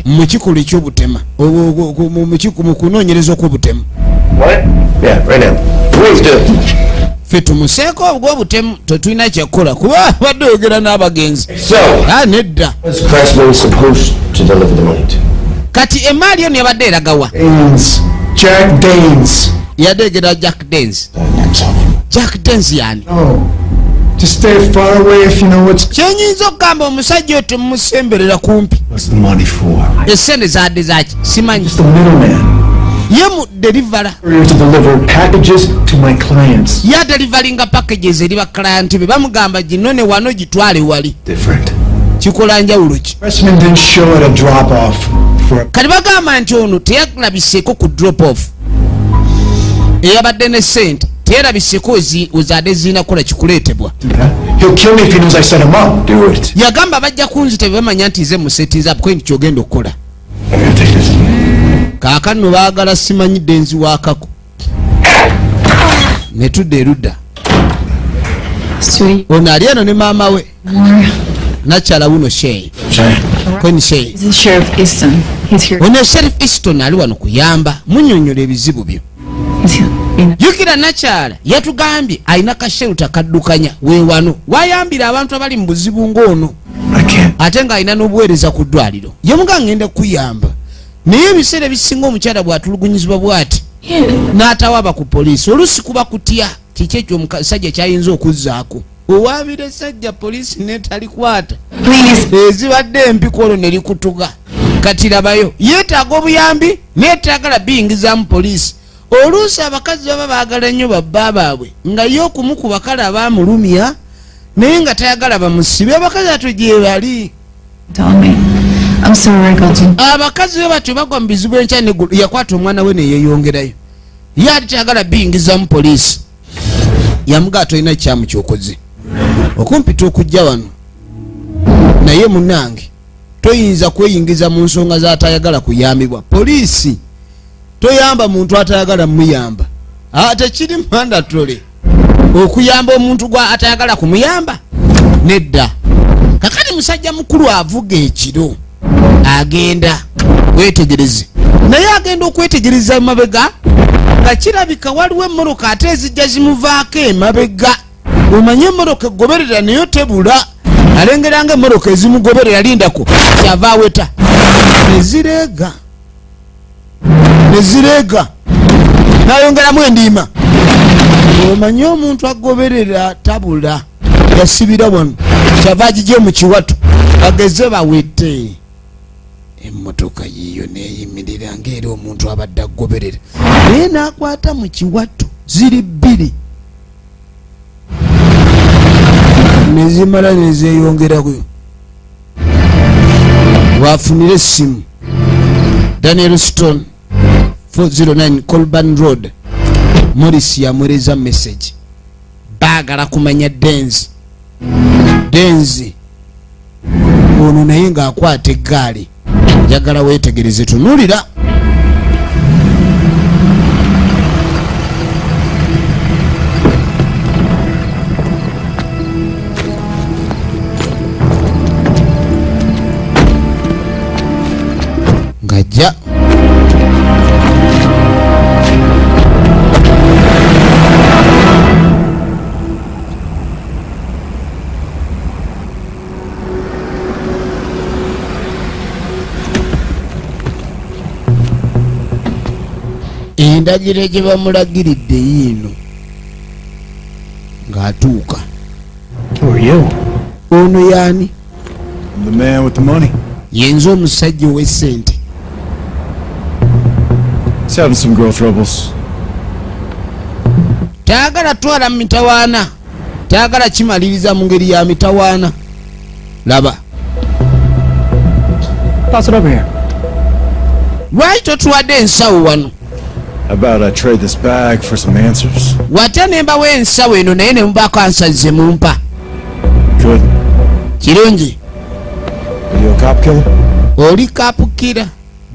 mu kikolwa eky'obutema mu kunoonyereza okw'obutemu. What? Yeah, right now. Please do. Ffe tumuseeko ogw'obutemu tetulina kyekkola kuba badde oyogera n'abagenzi. So, Nedda. was Cressman supposed to deliver the money to? Kati emaali eno yabadde eragawa. Danes. Jack Danes. Yadde egera Jack Dance. Jack Dance yani. Oh. Just stay far away if you know what's... Kyenyinza okugamba omusajja oyo temumusemberera kumpi. What's the money for? Essente zaadde zaki simanyi. Just a middleman. ye mu deliver To deliver packages to my clients. ya delivaringa packages eri baklayant be bamugamba gino ne wano gitwale wali Different. kikola njawulo ki Pressman didn't show at a drop-off for kati bagamba nti ono teyalabiseeko ku drop off eyabadde ne sente teyalabiseeko ozadde zirina kukola kikuleetebwa. He'll kill me if he knows I set him up. Do it. yagamba bajja kunzita bebamanya nti nze musetiza bwe nti kyogenda okukola. I'm gonna take this. kaakano baagala simanyidde nziwaakako ne tudda erudda Sweet. ono ali eno ne maama we More. nakyala wuno shey kweni shey This is Sheriff Easton. He's here. ono sheriff easton ali wano kuyamba munyonyola ebizibu byo. He's been jukira nakyala yatugambye alina kasheruta kaddukanya weewano wayambira abantu abali mu buzibu ng'ono I can't. ate ng'alina n'obuweereza ku ddwaliro yemuga ngenda kuyamba naye ebiseera ebisinga omukyala bw'atulugunyizibwa bw'ati n'atawaaba ku poliisi oluusi kuba kutya kiki ekyo omusajja kyayinza okuzzaako owaabira essajja poliisi n'etalikwata please. ezibadde empiko olwo ne likutuga kati labayo yeetaaga obuyambi neetaagala biyingizamu poliisi oluusi abakazi baba baagala nnyo babba baabwe nga ye okumukuba kale abaamulumya naye nga tayagala bamusibe abakazi atyo gye bali Tell me. I'm sorry I got you. abakazi be batyo bagwa mu bizibu enkya negulu yakwata omwana we neyeeyongerayo ye ati tayagala biyingizamu poliisi yamugaa tolina kyamu kyokoze okumpita okujja wano naye munange toyinza kweyingiza mu nsonga zatayagala kuyambibwa poliisi toyamba muntu atayagala muyamba tekiri mandatole okuyamba omuntu gwa atayagala kumuyamba nedda kakati musajja mukulu avuga ekiro agenda wetegereze naye agenda okwetegereza emabega nga kirabika waliwo emmoroka ate ezijja zimuvaako emabega omanye emmoroka egoberera naye tebula alengeranga emmoroka ezimugoberera lindako kyava aweta nezireega nayongeramu endiima omanye omuntu agoberera tabula yasibira wano kyava agijye mu kiwato bageze bawete emmotoka yiyo neyimirira ngaeri omuntu abadde agoberera naye nakwata mu kiwato ziri bbiri nezimala nezeyongerayo wafunire essimu Daniel Stone 409 Colburn Road Morris yamwereza message baagala kumanya denzi ono naye ng'akwata eggaali njagala weetegereze tunulira ngajja endagiro gye bamulagiridde yiino ng'atuuka. Who are you? Ono yaani? I'm the man with the money. Yenze omusajja ow'essente. He's having some girl troubles. Tayagala twala mu mitawaana, tayagala kimaliriza mu ngeri ya mitawaana. Laba. Pass it over here. Lwaki totuwadde ensawo wano? How about I trade this bag for some answers? Watya ne mbawo ensawo eno naye ne mubaako ansa ze mumpa. Good. Kirungi. Are you a cop killer? Oli kapukira.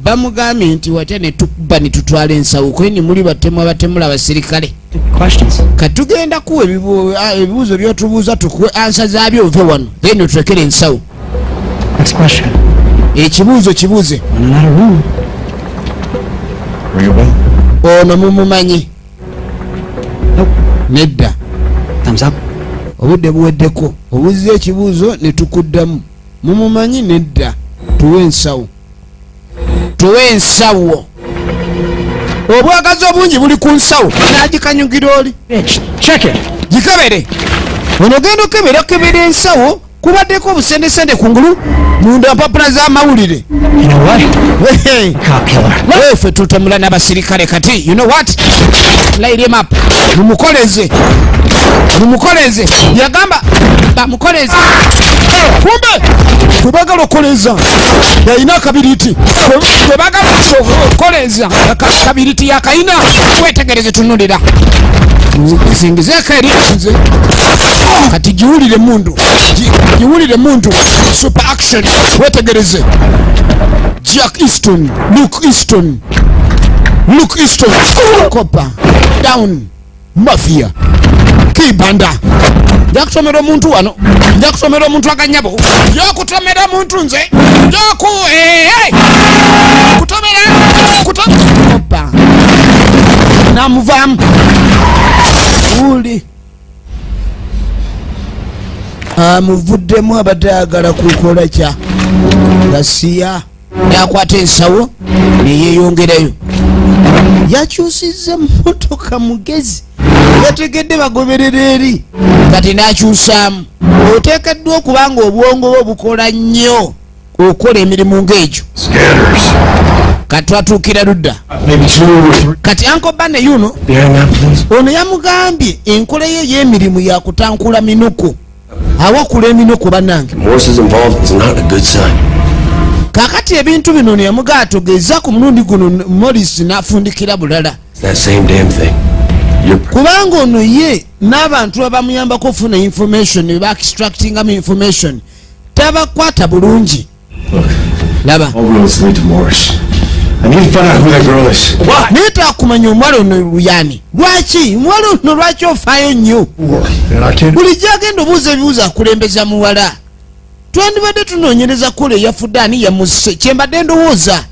Bamugambye nti watya ne tukuba ne tutwala ensawo kweni muli batemu abatemula abasirikale. Questions? Katugenda kuwa ebibuuzo byotubuuza tukuwe ansa zaabyo ove wano then otulekere ensawo. Next question. Ekibuuzo kibuuze. In another room. Ring a bell? Ono mumumanyi? Nope. Nedda. Thumbs up. Obudde buweddeko obuuza ekibuuzo ne tukuddamu. Mumumanyi? Nedda. Tuwe ensawo. Tuwe ensawo. Obwagazi obungi buli ku nsawo n'agikanyugira oli. Bitch, check it. Gikebere. Ono genda okebera ensawo kubaddeko obusendesende kungulu munda mpapula z'amawulire. You know what? Cop killer. Ffe tutemula n'abasirikale kati. You know what? Light him up. Mumukoleze. Yagamba bamukoleze. Kumbe kwebagala okoleza yalina akabiriti kwebagala okoleza akabiriti yakayina wetegereze tunulira zingizeeko erinze kati giwulire muntu super action wetegereze Jack Easton, Luke Easton, Copper, Down, Mafia, Kibanda. Njakutomera omuntu wano, njakutomera omuntu akanyabo, njakutomera omuntu nze, kutomera Copper. Namuvamu. Uli. Amuvuddemu abadde ayagala kukola kya gasiya yakwata ensawo neyeyongerayo yakyusizza motoka mugezi yategedde bagoberera eri kati nakyusaamu oteekeddwa okubanga obwongo bwo bukola nnyo okukola emirimu ng'egyo kati twatuukira ludda kati Uncle Bane yuno ono yamugambye enkola ye y'emirimu yakutankula minuko awakula eminuko bannange kakati ebintu bino yamugatogeeza ku mulundi guno Morris n'afundikira bulala kubanga ono ye n'abantu abamuyambako okufuna information ne ba-extractingamu information tabakwata bulungi laba naye takumanya omuwala ono luyani lwaki omuwala ono lwaki ofaayo nnyo bulijjo agenda obuuza ebibuuzo akulembeza muwala twandibadde tunoonyereza kola eyafudde ani yamusse kyembadde ndowooza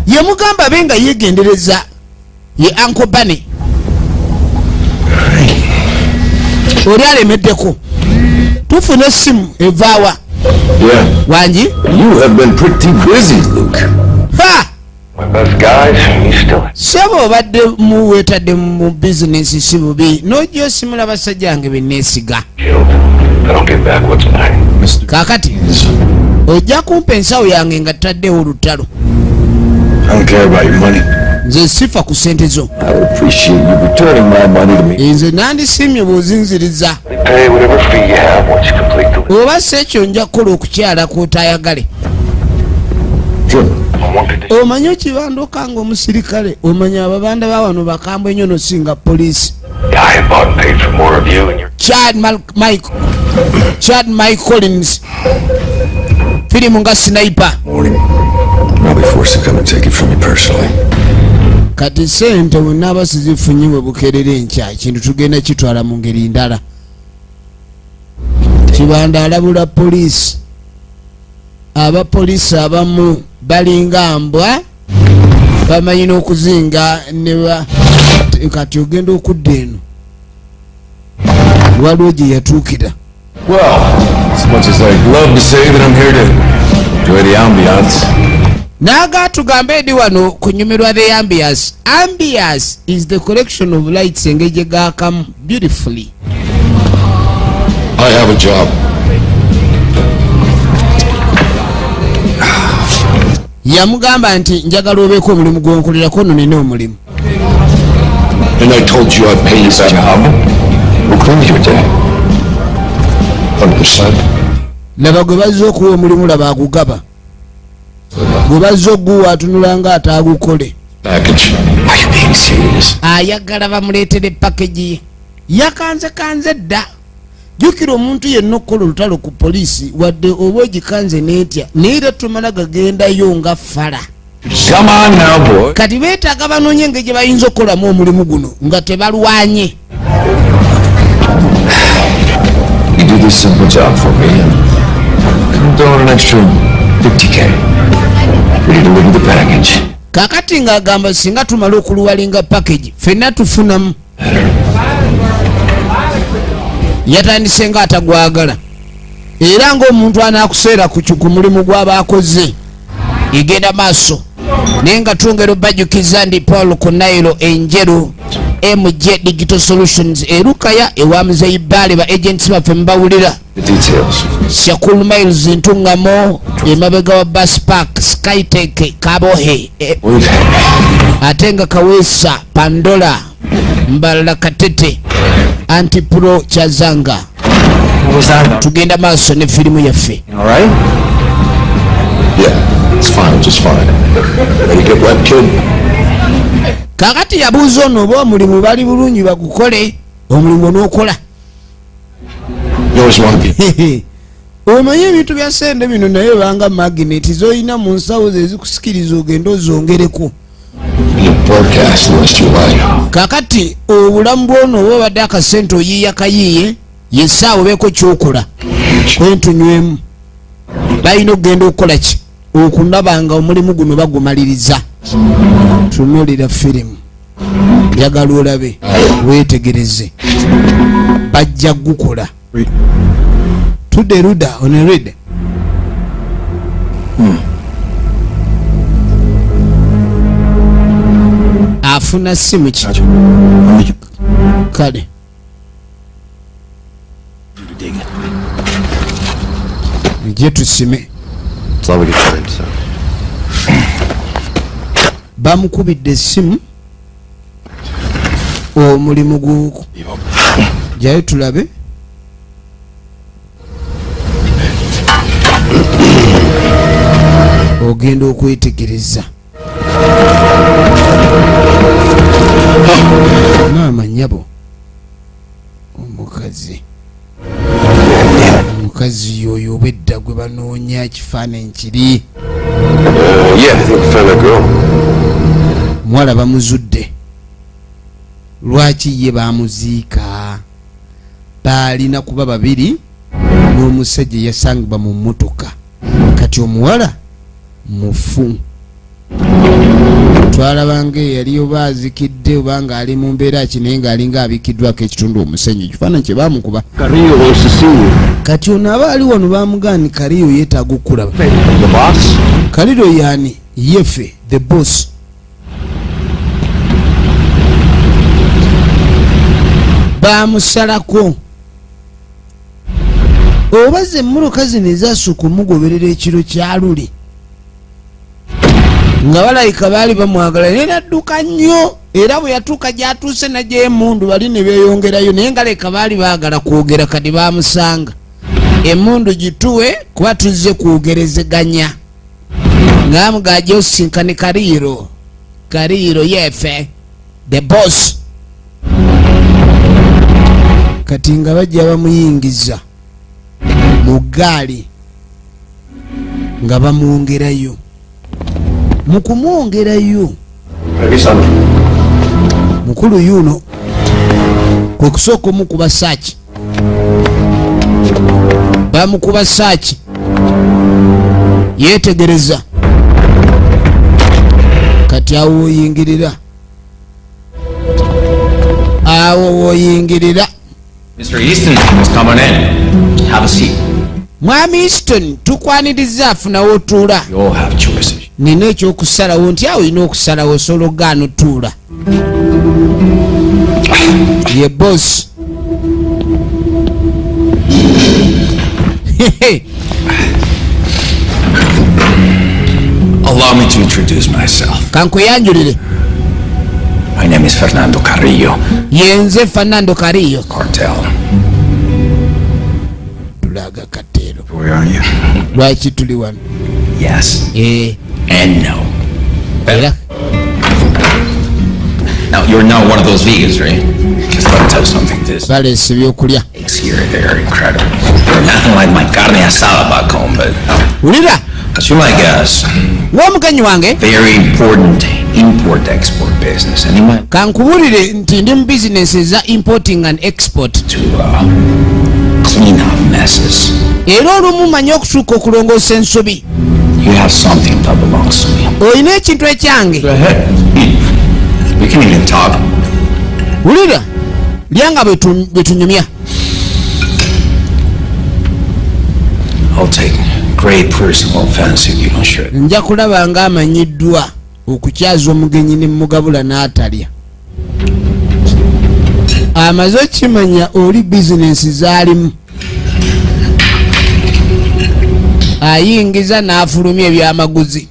yamugamba abe nga yeegendereza ye Uncle Bane oli alemeddeko tufune essimu evaawa wangi You have been pretty busy, Luke. ha My best guys, he's still... sebo obadde muweetadde mu bizinesi si bubi n'ojja osimula basajja wange benneesiga killed. If I don't get back, what's mine? kaakati ojja kumpa ensawo yange nga tutaddewo olutalo I don't care about your money. nze sifa ku ssente zo I would appreciate you returning my money to me. nze nandisiimye bw'ozinziriza Pay whatever fee you have once you complete the... oba si ekyo nja kukola okukyala kwotaayagale Sure. I wanted to... omanyi okibanduka nga omusirikale omanya ababanda ba wano bakambwe ennyo nosinga poliisi I bought and paid for more of you and your... Chad Mike Collins firimu nga sniper Morning. I'll be forced to come and take it from you personally. kati sente wenaaba sizifunyiwe bukerere enkya ekintu tugenda kitwala mu ngeri ndala kibanda alabula poliisi abapoliisi abamu balinga mbwa bamanyi n'okuzinga kati ogenda okudda eno waliwo gye yatuukira Well, as much as I'd love to say that I'm here to enjoy the ambiance, naaga tugambe edi wano kunyumirwa the ambience. Ambience is the collection of lights engeri gaakamu beautifully. I have a job. Yamugamba nti njagala obeeko omulimu gw'onkolerako nno nina omulimu. And I told you I'd pay you that job. Who cleaned your day? Under the sun. Laba gwe bazze okuwa omulimu laba agugaba. Gwe bazze oguwa atunula nga ataagukole. Package. Are you being serious? Ayagala bamuleetere package ye. Yakanze dda. Jukira omuntu yenna okukola olutalo ku poliisi wadde oba ogikanze n'etya naye era tumala gagendayo nga fala. Come on now, boy. Kati beetaaga banoonye engeri gye bayinza okukolamu omulimu guno nga tebalwanye. You do this simple job for me and come down an extra $50K. Ready to live with the package. Kakati ng'agamba singa tumala okuluwalinga package ffenna tufunamu. Yatandise nga atagwagala era ng'omuntu anaakuseera ku mulimu gw'aba akoze egenda maaso naye nga twongera obajjukiza ndi Paul ku Nairo enjeru MJ Digital Solutions erukaya ewamuzeyibbale ba agents baffe mbawulira The details. Shakul Miles Ntungamo emabega wa Bus Park Skytech Kabohe Atenga Kawesa Pandora Mbala Katete Antipro Chazanga. What was that about? Tugenda maaso ne filimu yaffe. All right? Yeah, it's fine, just fine. Ready to get wet, kid? Kakati yabuuza ono oba omulimu bali bulungi bagukole omulimu n'okola. You always want to be. Omanyi ebintu bya sente bino naye banga magneti z'olina mu nsawo ze zikusikiriza ogenda ozongereko. You broadcast the rest of your life. Kakati obulamu bwono oba obadde akasente oyiiya kayiiye yesaawa obeeko kyokola kwentunywemu balina okugenda okukola ki okunabanga omulimu guno bagumaliriza. Tunuulira firimu njagala olabe weetegereze bajja gukola. Tudde Ruda on a read. Afuna simu ki kale nje tusime. It's all we can find, so. Bamukubidde essimu omulimu guuku jayo tulabe. Ogenda okwetegereza maama nyabo omukazi yoyo obwedda gwe banoonya kifaananyi kiri. Yeah, I think we found that girl. Mwala bamuzudde. Lwaki ye bamuziika? Balina kuba babiri n'omusajja yasangibwa mu mmotoka. Kati omuwala mufu. Twalabanga yali oba azikidde oba ng'ali mu mbeera ki naye ng'alinga abikiddwako ekitundu omusenyu ekifaananyi kye baamukuba. Carrillo wants to see you. Kati ono aba ali wano baamugaani Kaliyo yeetaaga okulaba. The boss? Kaliyo yaani yefe the boss. Baamusalako oba ze emmoloka zino ezasooka omugoberera ekiro kya luli nga balayika baali bamwagala naye nadduka nnyo era bwe yatuuka gy'atuuse nagy'emmundu bali ne beeyongerayo naye nga leka baali baagala kwogera kati baamusanga emmundu gituwe kuba tuzze kwogerezeganya ng'amugajja osinkane Kaliiro yefe the boss. Kati nga bajja bamuyingiza mu ggaali nga bamwongerayo mu kumwongerayo mukulu yuno kwe kusooka omukuba saaki bamukuba saaki yeetegereza kati awo woyingirira Mr. Easton is coming in. Have a seat. Mwami Easton tukwaniriza afunawo otuula. You all have choices. Nina ekyokusalawo nti awo olina okusalawo osobola ogaana otuula. Ye boss. Allow me to introduce myself. Kankweyanjulire. My name is Fernando Carrillo. Yenze Fernando Carrillo. Cartel. Tulaga katero. Where are you? Lwaki tuli wano? Yes. And no. Era. Now, you're not one of those vegans, right? Just let me tell you something. This Baleese ebyokulya. steaks here, they're incredible. They're nothing like my carne asada back home, but Wulira. as you might guess, W'omugenyi wange. very important import-export business. And you might Kankubulire nti ndi mu bizinesi eza importing and export. to clean up messes. Era olumu manyi okutuuka okulongoosa ensobi. You have something that belongs to me. Olina ekintu ekyange. Go ahead. We can even talk. Wulira. Lyanga bwe tunyumya. I'll take great personal offense if you don't share it. Nja kulaba ng'amanyiddwa okukyaza omugenyi ne mugabula n'atalya. amaze okimanya oli bizinesi zaalimu ayingiza n'afulumya ebyamaguzi.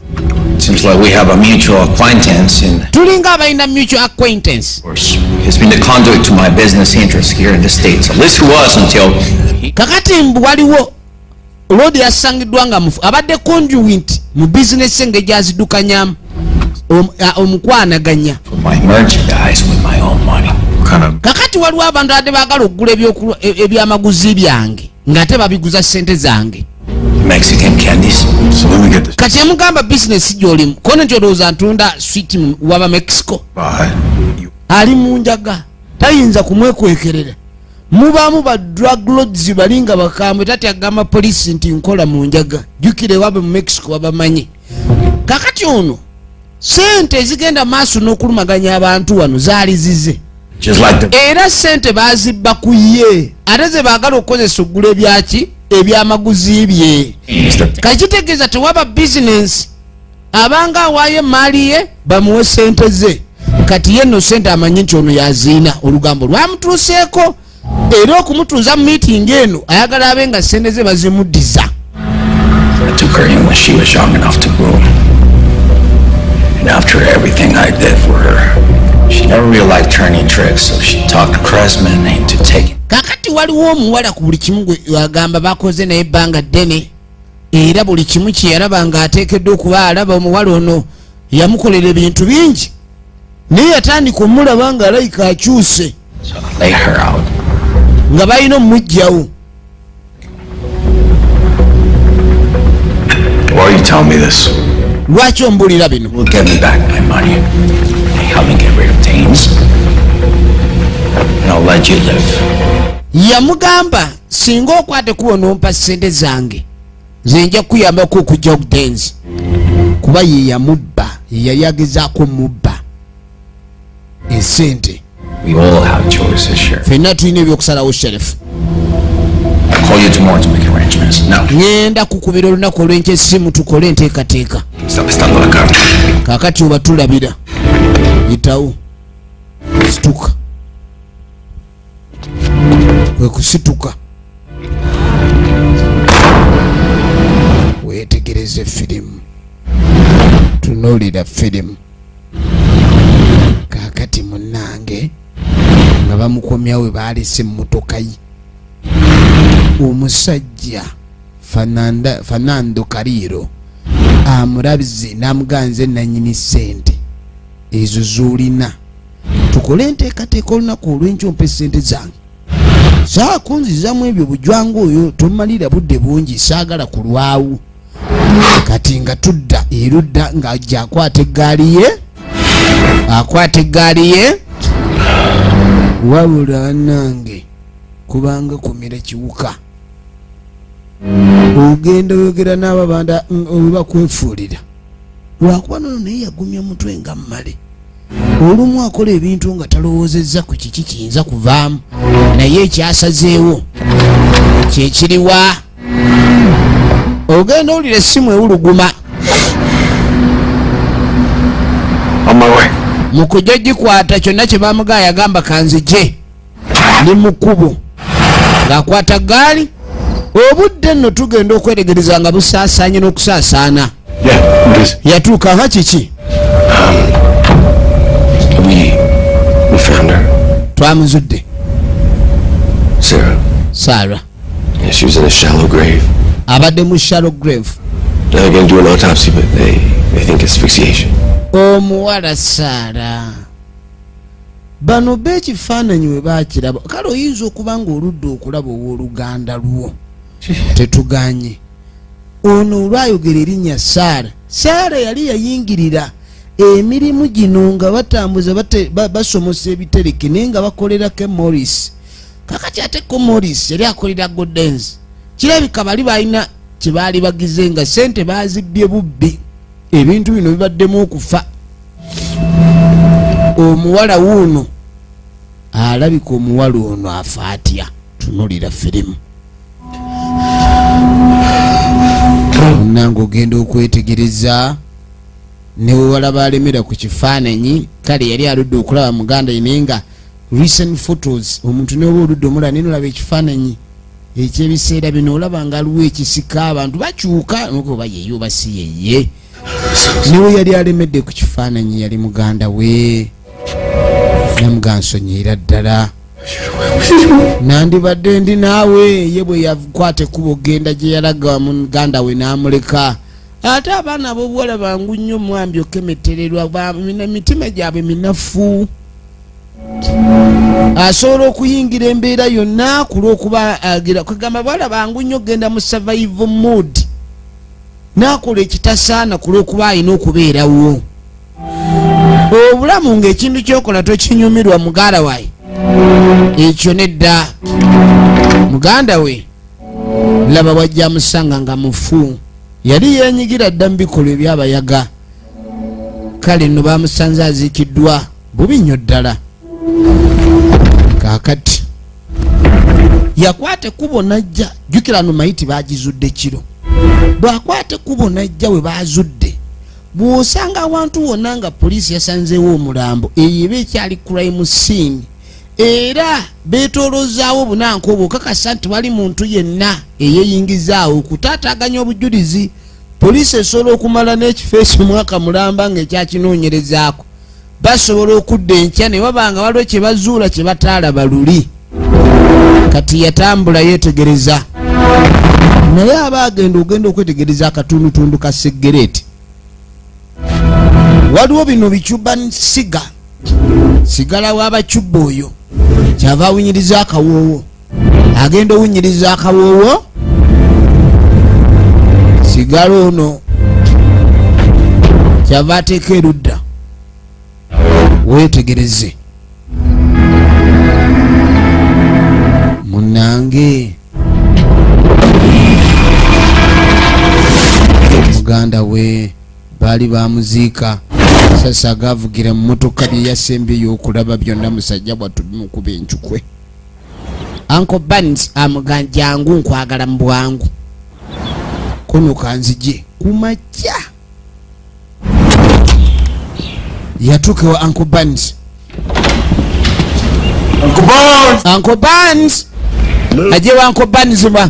Seems like we have a mutual acquaintance in... tulinga abalina mutual acquaintance. Of course, he's been the conduit to my business interests here in the States. At least he was until... kakati mbu waliwo Lodi yasangiddwa nga mufu abadde conduit mu business enge gyazidukanyamu omukwanaganya. My merchandise with my own money. Kakati waliwo abantu ate baagala okugula ebyamaguzi byange ng'ate babiguza ssente zange. Mexican candies. So let me get this. Kati yamugamba business gy'olimu kone nti olowooza ntunda sweet waba Mexico. Ali mu njaga tayinza kumwekwekerera. Mubaamu ba drug lords balinga bakambwe tati agamba poliisi nti nkola mu njaga jukire wabe mu Mexico wabamanyi. Kakati ono sente ezigenda maaso n'okulumaganya abantu wano zaali zize. Era sente bazibba ku ye ate ze baagala okukozesa okugula ebyaki ebyamaguzi bye. Kakitegeeza tewaba bizinesi abanga awaayo emaali ye bamuwe sente ze. Kati ye nno sente amanyi nti ono yaziina olugambo lwamutuuseeko era okumutuuza mu meeting eno ayagala abe nga sente ze bazimuddiza. I took her in when she was young enough to groom. And after everything I did for her, she never really liked turning tricks, so she talked Cressman into taking... Kakati waliwo omuwala ku buli kimu gwe agamba bakoze naye ebbanga ddene era buli kimu kye yalaba ng'ateekeddwa okuba alaba omuwala ono yamukolera ebintu bingi naye yatandika omulaba ng'alayika akyuse nga balina omumuggyawo. Why are you telling me this? Lwaki ombulira bino? Will get me back my money. Help me get rid of Danes. And I'll let you live. Yamugamba singa okwate kuba onompa ssente zange nze nja kuyambako okujja okudenzi kuba ye yamubba yeyayagezaako mubba esente. We all have choices, Sheriff. Ffenna tulina ebyokusalawo Sheriff. I'll call you tomorrow to make arrangements. Now. Ngenda kukubira olunaku olw'enkya essimu tukole enteekateeka. Stop estando la carta. Kaakati oba tulabira. Yitawo. Situka. Kwe kusituka. Weetegereze firimu. Tunuulira firimu. Kaakati munnange nga bamukomyawo baalese emmotoka ye. Omusajja Fernando Carrillo amulabize n'amuganze nannyini ssente ezo z'olina tukole enteekateeka olunaku olw'enkya ompe ssente zange saa kunzizamu ebyo bujwanga oyo tomalira budde bungi saagala kulwawo. Kati nga tudda erudda ng'ajja akwata eggaali ye wabula nange kubanga kumira kiwuka ogenda oyogera n'abo banda webakwefuulira lwakuba nono naye yagumya mutwe nga mmale olumu akola ebintu nga talowoozezza ku kiki kiyinza kuvaamu naye ekyasazeewo kyekiriwa ogenda owulira essimu ewuluguma mu kujja gikwata kyonna kye bamugaa yagamba kanzije ni mukubo ng'akwata gaali obudde nno tugenda okweregereza nga busaasaanye n'okusaasaana. Yatuuka nga kiki? We found her. Twamuzudde. Sarah. Yeah, she was in a shallow grave. Abadde mu shallow grave. They're going to do an autopsy, but they think asphyxiation. Omuwala Sarah. Bano b'ekifaananyi we baakiraba kale oyinza okuba ng'oludde okulaba ow'oluganda lwo tetuganye ono olwayogera erinnya Sarah yali yayingirira emirimu gino nga batambuza basomosa ebitereke naye nga bakolerako Morris. Kakati ate ko Morris yali akolera Godens kirabika bali balina kye baali bagize nga sente baazibbye bubbi ebintu bino bibaddemu okufa. Omuwala wuuno alabika omuwala ono afa atya tunulira firimu nange ogenda okwetegereza ne wewala balemera ku kifaananyi kale yali aludde okulaba muganda ye naye nga recent photos omuntu ne oludde omula nino laba ekifaananyi ekyebiseera bino olaba nga aliwo ekisika abantu bakyuka nokuba yeyo basi yeye niwe yali alemedde ku kifaananyi yali muganda we namugansonyera ddala nandibadde ndi naawe ye bwe yakwata ekkubo genda gye yalaga muganda we n'amuleka ate abaana b'obuwala bangu nnyo mwambi okemettererwa mitima gyabwe minafu asobola okuyingira embeera yonna kulw'okuba agira kugamba bawala bangu nnyo genda mu survival mode n'akola ekitasaana kulw'okuba alina okubeerawo obulamu ng'ekintu kyokola tokinyumirwa muganda waye ekyo nedda muganda we laba wajja musanga nga mufu yali yenyigira dda mu bikolwa ebyabayaga kale nno bamusanze aziikiddwa bubi nnyo ddala kaakati yakwata ekkubo najja jjukira no mayiti bagizudde kiro bw'akwata ekkubo najja we bazudde bw'osanga awantu wonna nga poliisi yasanzeewo omulambo eyo eba ekyali crime scene era beetoolozaawo bunanka obwo okakasa nti wali muntu yenna eyeyingizaawo okutaataaganya obujulizi poliisi esobola okumala n'ekifo ekimwaka mulamba ng'ekyakinoonyerezaako basobola okudda enkya ne babanga waliwo kye bazuula kye bataalaba luli kati yatambula yeetegereza naye aba ogenda okwetegereza akatundutundu ka segereeti waliwo bino bicuba siga sigala w'abacuba oyo kyava awunyiriza akawoowo agenda owunyiriza akawoowo sigala ono kyava ateeka erudda weetegereze munange muganda we baali bamuziika sasa agavugira mu motoka bye yasembyeyo okulaba byonna musajja bwatubimukuba encukwe Uncle Barnes amuganjangu nkwagala mu bwangu kono kanzije kumakya yatuke wa Uncle Barnes. Uncle Barnes aje wa Uncle Barnes ba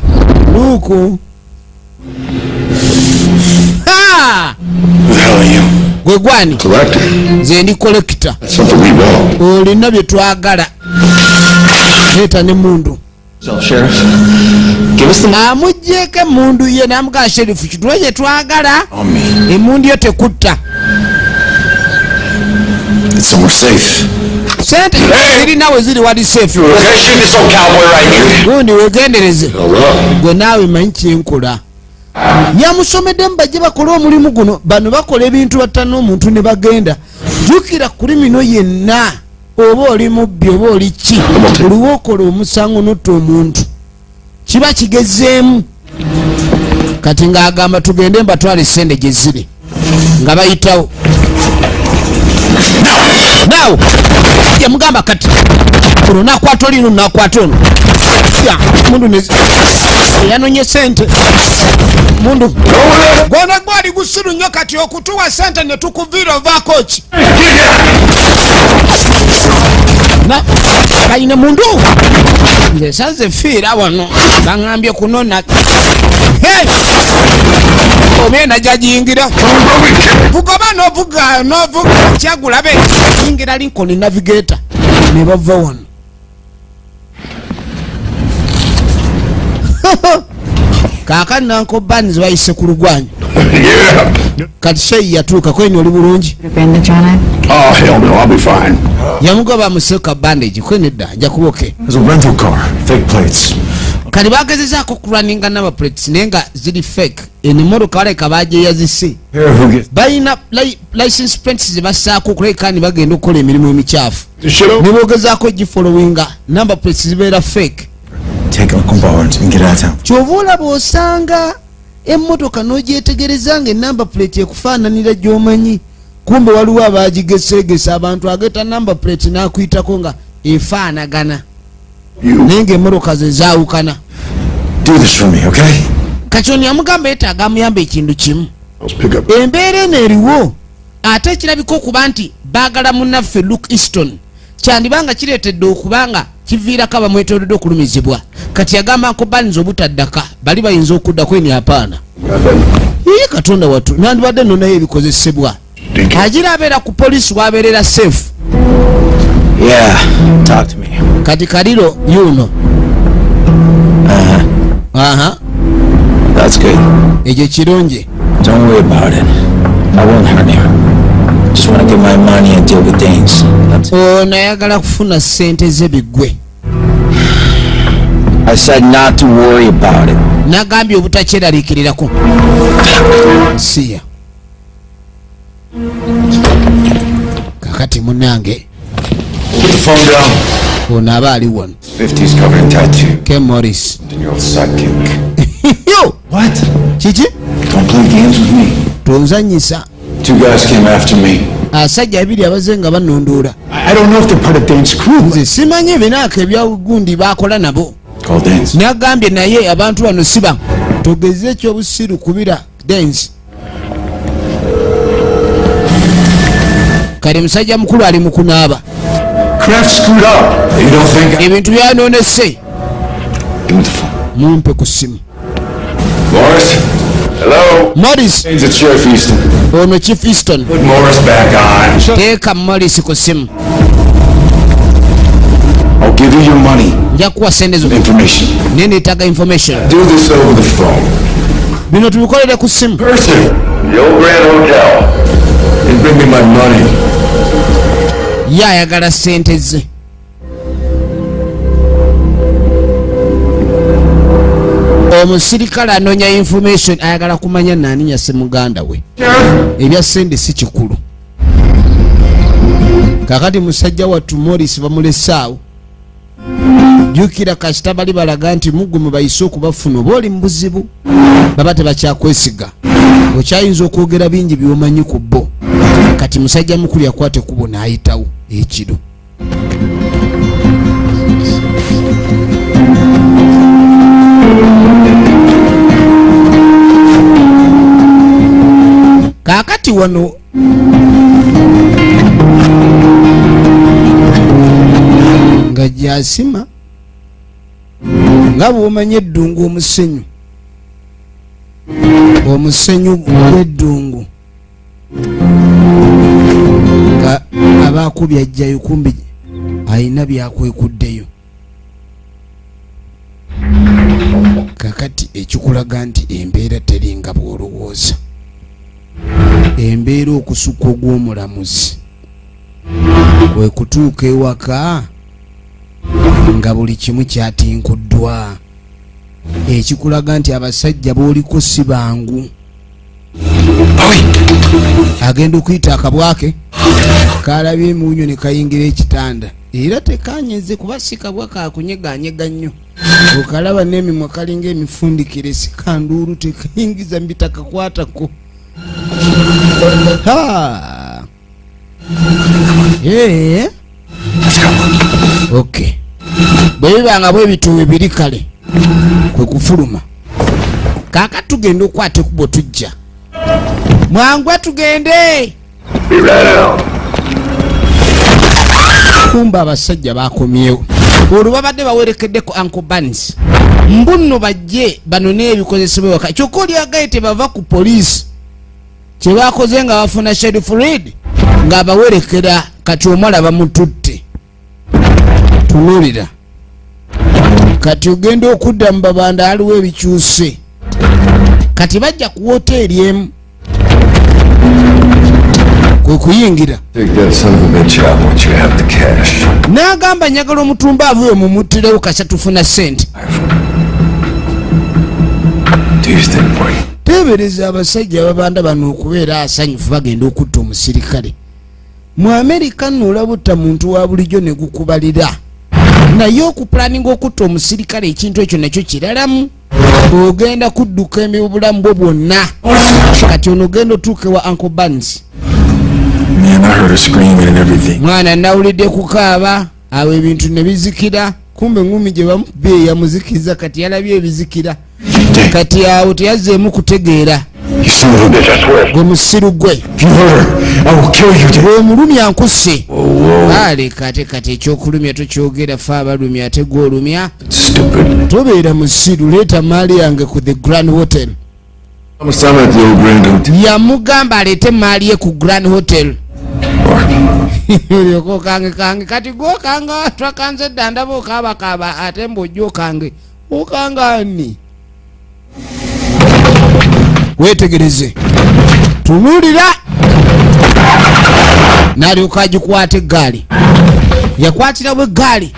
luku ha gwe gwani ze ndi collector olina bye twagala leta ne mundu amujjeko mundu ye namuga sherifu kitwe ye twagala emundu yo tekutta It's somewhere safe. sente ziri nawe ziri wali safe Okay, shoot this old cowboy right here. gundi wegendereze All right. gwe naawe manyi kyenkola yamusomedde mubajje bakola omulimu guno bano bakola ebintu battana omuntu ne bagenda jukira kulimino yenna oba oli mubbi oba oli ki oliwo okola omusango notta omuntu kiba kigezeemu kati ng'agamba tugende mbatwala essende gye ziri nga bayitawo naw yamugamba kati ono nakwata olino nakwata ono mundu yanonye sente mundu gona gwali gusiru nnyo kati okutuwa sente ne tukuvira ovaako ki kayine mundu nze sanze fiira wano baŋŋambye kunona omyenda gyagiyingira vugoba novuga kyagulabe yingira Lincoln Navigator ne bava wano kaakani Uncle Barnes bayise ku lugwanyu kati sheyi yatuuka kweni oli bulungi Oh, hell no, I'll be fine. yamugoba museka bandage kweni dda nja kuboke There's a rental car, fake plates. kali bagezezaako kulwaninga naba plates naye nga ziri fake emmotoka baleka bagyeyazise Here, who gets balina license plates ze bassaako okulabika ni bagenda okukola emirimu emikyafu This shit over? ne bogezaako gifollowinga number plates zibeera fake take Uncle Barnes and get out of town. kyova olaba osanga emmotoka n'ogyetegereza nga enamba plate ekufaananira gy'omanyi kumbe waliwo abaagigeseegesa abantu ageeta number plate n'akuyitako nga efaanagana naye ng'emmotoka ze zaawukana Do this for me, okay? kakyoni yamugamba yetaaga amuyamba ekintu kimu Let's pick up. embeera eno eriwo ate ekirabika okuba nti baagala munnaffe Luke Easton kyandibanga kireetedde okubanga kiviirako abamwetoolodde okulumizibwa. Kati yagamba Uncle Barnes obutaddaka bali bayinza okuddako eni apaana. Iye Katonda wattu nandibadde nno naye ebikozesebwa. Agira abeera ku poliisi w'abeerera safe. Yeah, talk to me. Kati Kaliro yuno. That's good. Ekyo kirungi. Don't worry about it. I won't hurt him. Just want to get my money and deal with things. That's it. Nayagala kufuna ssente ze biggwe. I said not to worry about it. Nagambye obutakyeraliikirirako. Siya. Kakati munange. Put the phone down. Ono aba ali wano. 50s covered in tattoo. Ken Morris. And your old sidekick. Yo! What? Kiki? Don't play games with me. Tonzanyisa. 2 guys came after me. Asajja abiri abaze nga banondoola. I don't know if they're part of Dane's crew. Nze simanyi ebinaako ebyagundi bakola nabo. Call Dane's. Nagambye naye abantu bano siba togeze ekyobusiru kubira Danes. Kale musajja mukulu ali mu kunaaba. Kraft screwed up. You don't think? Ebintu byanoonese. Give me the phone. Mumpe ku ssimu. Morris? Hello? Morris. It's Sheriff Easton. Ono Chief Easton. Put Morris back on. Teeka Morris ku ssimu. I'll give you your money. Nja kuwa sente zo. Information. Neetaaga information. Do this over the phone. Bino tubikolere ku ssimu. Person. The old Grand Hotel. You bring me my money. Ye ayagala ssente ze. Omusirikale anoonya information ayagala kumanya nani yasse muganda we. Ebya ssente si kikulu. Kakati musajja wattu Morris bamulesaawo. Jukira kasita bali balaga nti mugwe mwe bayise okubafuna oba oli mu buzibu. Baba tebakyakwesiga. Okyayinza okwogera bingi by'omanyi ku bo. Kati musajja mukulu yakwate kubo n'ayitawo ekiro. Kaakati wano nga gyasima nga bw'omanya eddungu omusenyu gw'eddungu nga abaakubye ajjayo kumbi ayina byakwekuddeyo. Kakati ekikulaga nti embeera teringa bw'olowooza. Embeera okusukka ogw'omulamuzi kwe kutuuka ewaka nga buli kimu kyatinkuddwa. Ekikulaga nti abasajja b'oliko si bangu. Agenda okuyita akabwake kalabye emuunyo ne kayingira ekitanda era tekanyeze kuba si kabwa kakunyeganyega nnyo. Okalaba n'emimwa kalinga emifundikire si kanduulu tekayingiza mbitakakwatako. Okay. Bwe bibanga bwe bituwe biri kale kwe kufuluma. Kaaka tugenda okwate kubo tujja. Mwangu tugende. Kumba abasajja bakomyewo. Olwo babadde bawerekeddeko Uncle Barnes. Mbunno bajje banone ebikozesebwa waka. Kyokka oli agaite bava ku poliisi. Kye bakoze nga bafuna Sheriff Reed nga abawerekera kati omwala bamututte. Tunulira. Kati ogenda okudda mu babanda aliwo ebikyuse. Kati bajja ku woteeri emu. Kwe kuyingira. N'agamba njagala omutumba avuye mumuttirewo kasa tufuna ssente. Teebereza abasajja ababanda bano okubeera asanyufu bagenda okutta omusirikale. Mu Amerika nno olabutta muntu wa bulijjo ne gukubalira. Naye okupulaninga okutta omusirikale ekintu ekyo nakyo kiralamu. Ogenda kudduka emibulamu bwo bwonna. Kati ono ogenda otuuke wa Uncle Barnes. Man, I heard her screaming and everything. Mwana nawulidde kukaaba awo ebintu ne bizikira. Kumbe ngumi gye bamubbe yamuzikiriza kati yalabye ebizikira. Kati awo teyazzeemu kutegeera You son of a bitch, I swear. gwe musiru gwe If you hurt her, I will kill you, dude. omulumya nkusse aleka ate kati ekyokulumya tokyogera fe abalumya ate gwolumya Stupid. tobeera musiru leeta maali yange ku the Grand Hotel I'm a son at the old Grand Hotel. yamugamba aleete maali ye ku Grand Hotel lyoko kange kati gwokanga twakanze dda ndaba okaabakaaba ate mbwojja okange okangani wetegereze tunuulira n'alyoka agikwata eggaali yakwatira bwe eggaali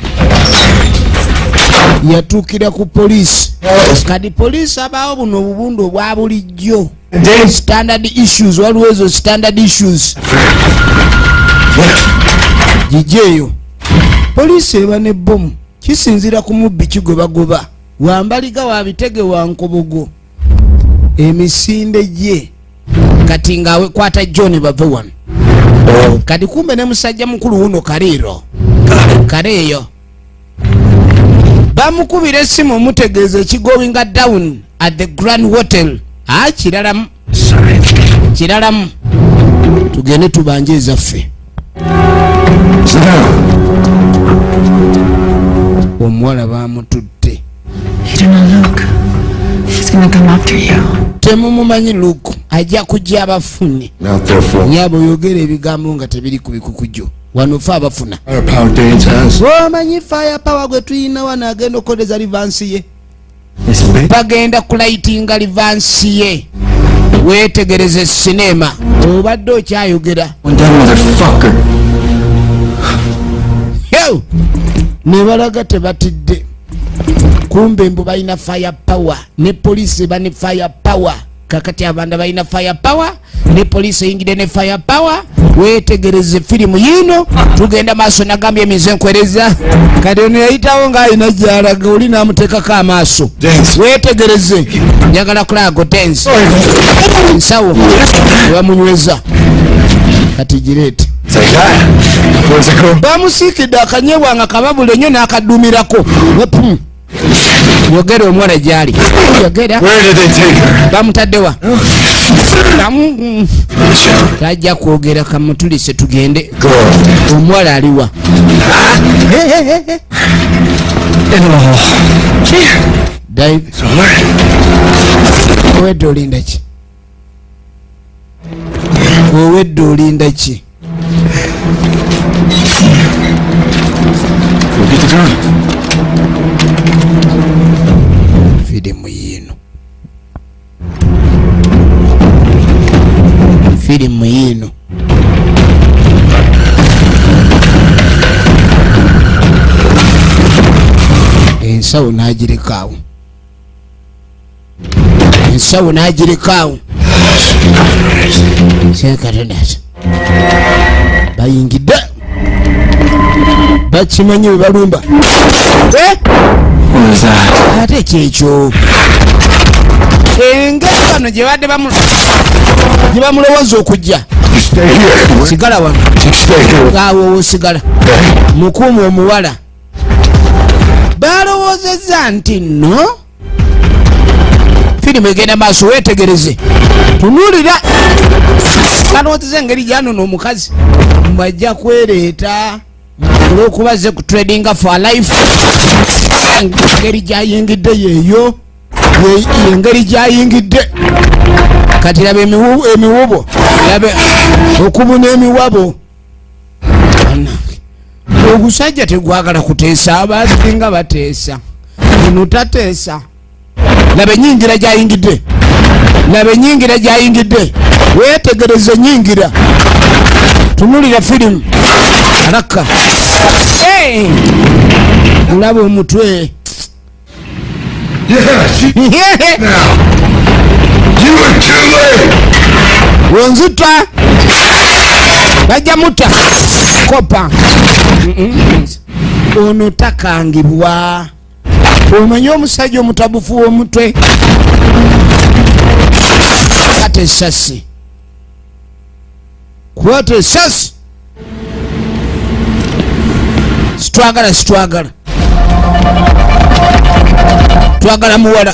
yatuukira ku poliisi kati poliisi abaawo buno obubundu obwa bulijjo standard issues waliwo ezo standard issues gijeeyo poliisi eba ne bbomu kisinzira ku mubbi kigwe bagoba wambaliga wabitege wankobogo emisinde gye kati ngaawe kwata John bave wano kati kumbe ne musajja mukulu wuno kaliiro kaleeyo bamukubira essimu mutegeeza ekigowinga down at the Grand Hotel kiralamu tugende tubanje ezaffe omuwala bamutudde temumumanyi Luke ajja kujja abafune nyabo oyogera ebigambo nga tebiri ku bikukujo wano fe abafuna omanyi fire power gwe tuyina wano agenda okukoleza livansi ye bagenda kulaitinga livansi ye wetegereze sinema obadde okyayogera ne balaga tebatidde kumbe mbu balina fire power ne poliisi bane fire power kakati abanda balina fire power ne poliisi eyingidde ne fire power wetegereze firimu yino tugenda maaso nagambye emize nkwereza kati ono yayitawo ng'alina gyalaga oli n'amuteekako amaaso wetegereze njagala kulago dance nsawo webamunyweza kati gireete bamusiikidde akanyebwa nga kababula ennyo n'akaduumirako yogera omwana gyali yogera bamutaddewa tajja kwogera kamutulise tugende omuwala aliwa owedde olinda ki owedde olinda ki firimu yino firimu yino ensawo n'agirekaawo ensawo n'agirekaawo sekatendasa bayingidde bakimanyi we balumba ate kyekyo engeri bano gye badde bamulowooza okujja sigala wano awo osigala mukuumi omuwala balowoozezza nti nno firimu egenda maaso wetegereze tunuulira balowoozezza engeri gyanoona omukazi mbajja kwereeta olwokuba ze ku trading for life engeri gyayingidde yeeyo engeri gyayingidde kati laba emiwubo labe okubuna emiwabo ogusajja tegwagala kuteesa abantu nga bateesa eno tateesa laba enyingira gyayingidde laba enyingira gyayingidde wetegereze enyingira tunulira firimu alaka olaba omutwe wonzita bajja mutta kopa ono takangibwa omanyi omusajja omutabufu w'omutwe kwata esasi kwata esasi situagala twagala muwala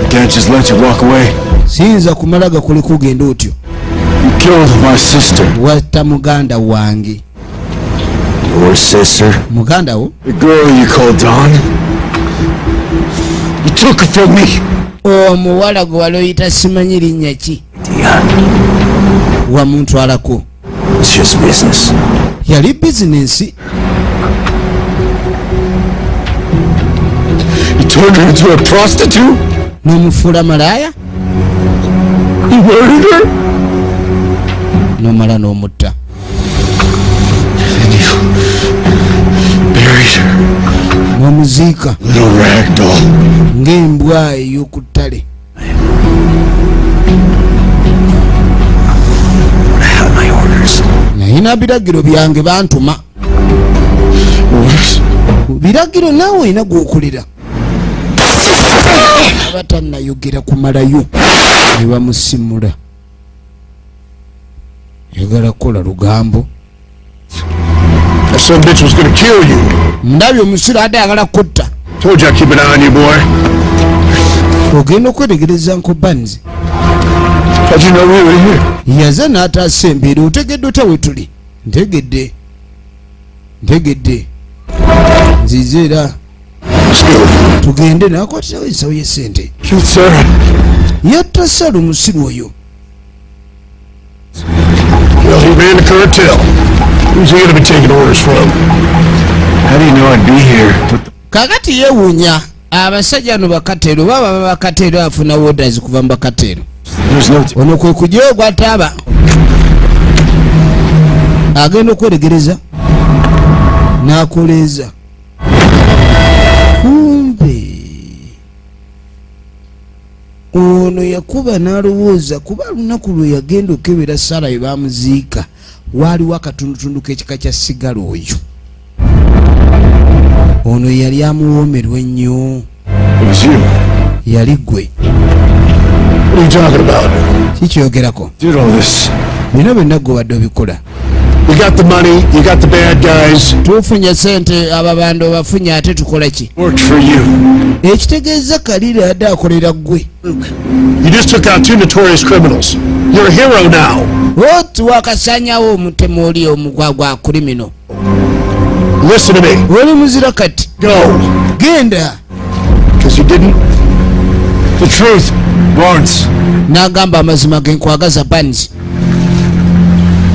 I can't just let you walk away. Siyinza kumalaga kuli kugenda otyo. You killed my sister. Watta muganda wange. Your sister? Muganda wo? The girl you called Dawn? You took her from me. Omuwala gwe wali oyita simanyi linnya ki? Wamuntwalako. It's just business. Yali bizinensi. You turned her into a prostitute? N'omufuula malaaya? You murdered her? N'omala n'omutta. Then you buried her. N'omuziika. Little rag doll. Ng'embwa ey'oku ttale. I have my orders. Nayina biragiro byange bantuma. Orders? Biragiro naawe olina gw'okolera. Abatannayogera kumalayo ne bamusimula. Yagala kukola lugambo. That son bitch was gonna kill you. Ndabye omusira ate ayagala kutta. Told you I'd keep an eye on you, boy. Ogenda okwetegereza nkobanzi. How'd you know we were here? Yaze n'ataasa embeera otegedde ota we tuli. Ntegedde. Nzize era. Tugende n'akwatirawo ensawo y'essente. Killed Sarah. Yatta Sara omusiru oyo. Well, he ran the cartel. Who's he gonna be taking orders from? How do you know I'd be here? Kakati yeewuunya abasajja no bakatero baba bakatero afuna orders kuva mu bakatero. There's no... Ono kwe kujja ogwataaba. Agenda okweregereza. N'akoleeza. Kumbe ono yakuba n'alowooza kuba lunaku lwe yagenda okebera Sara we baamuziika waaliwo akatundutundu k'ekika kya sigala oyo. Ono yali amuwoomerwa ennyo. It was you. Yali gwe. What are you talking about? Kikyogerako. Did all this. Bino byonna gwe wadde obikola. You got the money, you got the bad guys. Tufunye sente ababando bafunye ate tukola ki? Worked for you. Ekitegeeza Kalira adde akolera ggwe. You just took out 2 notorious criminals. You're a hero now. Oti wakasanyawo omutemu oli omugwagwa kulimino. Listen to me. Oli muzira kati. Go. Genda. Because you didn't. The truth. Lawrence. N'agamba amazima ge nkwagaza Banzi.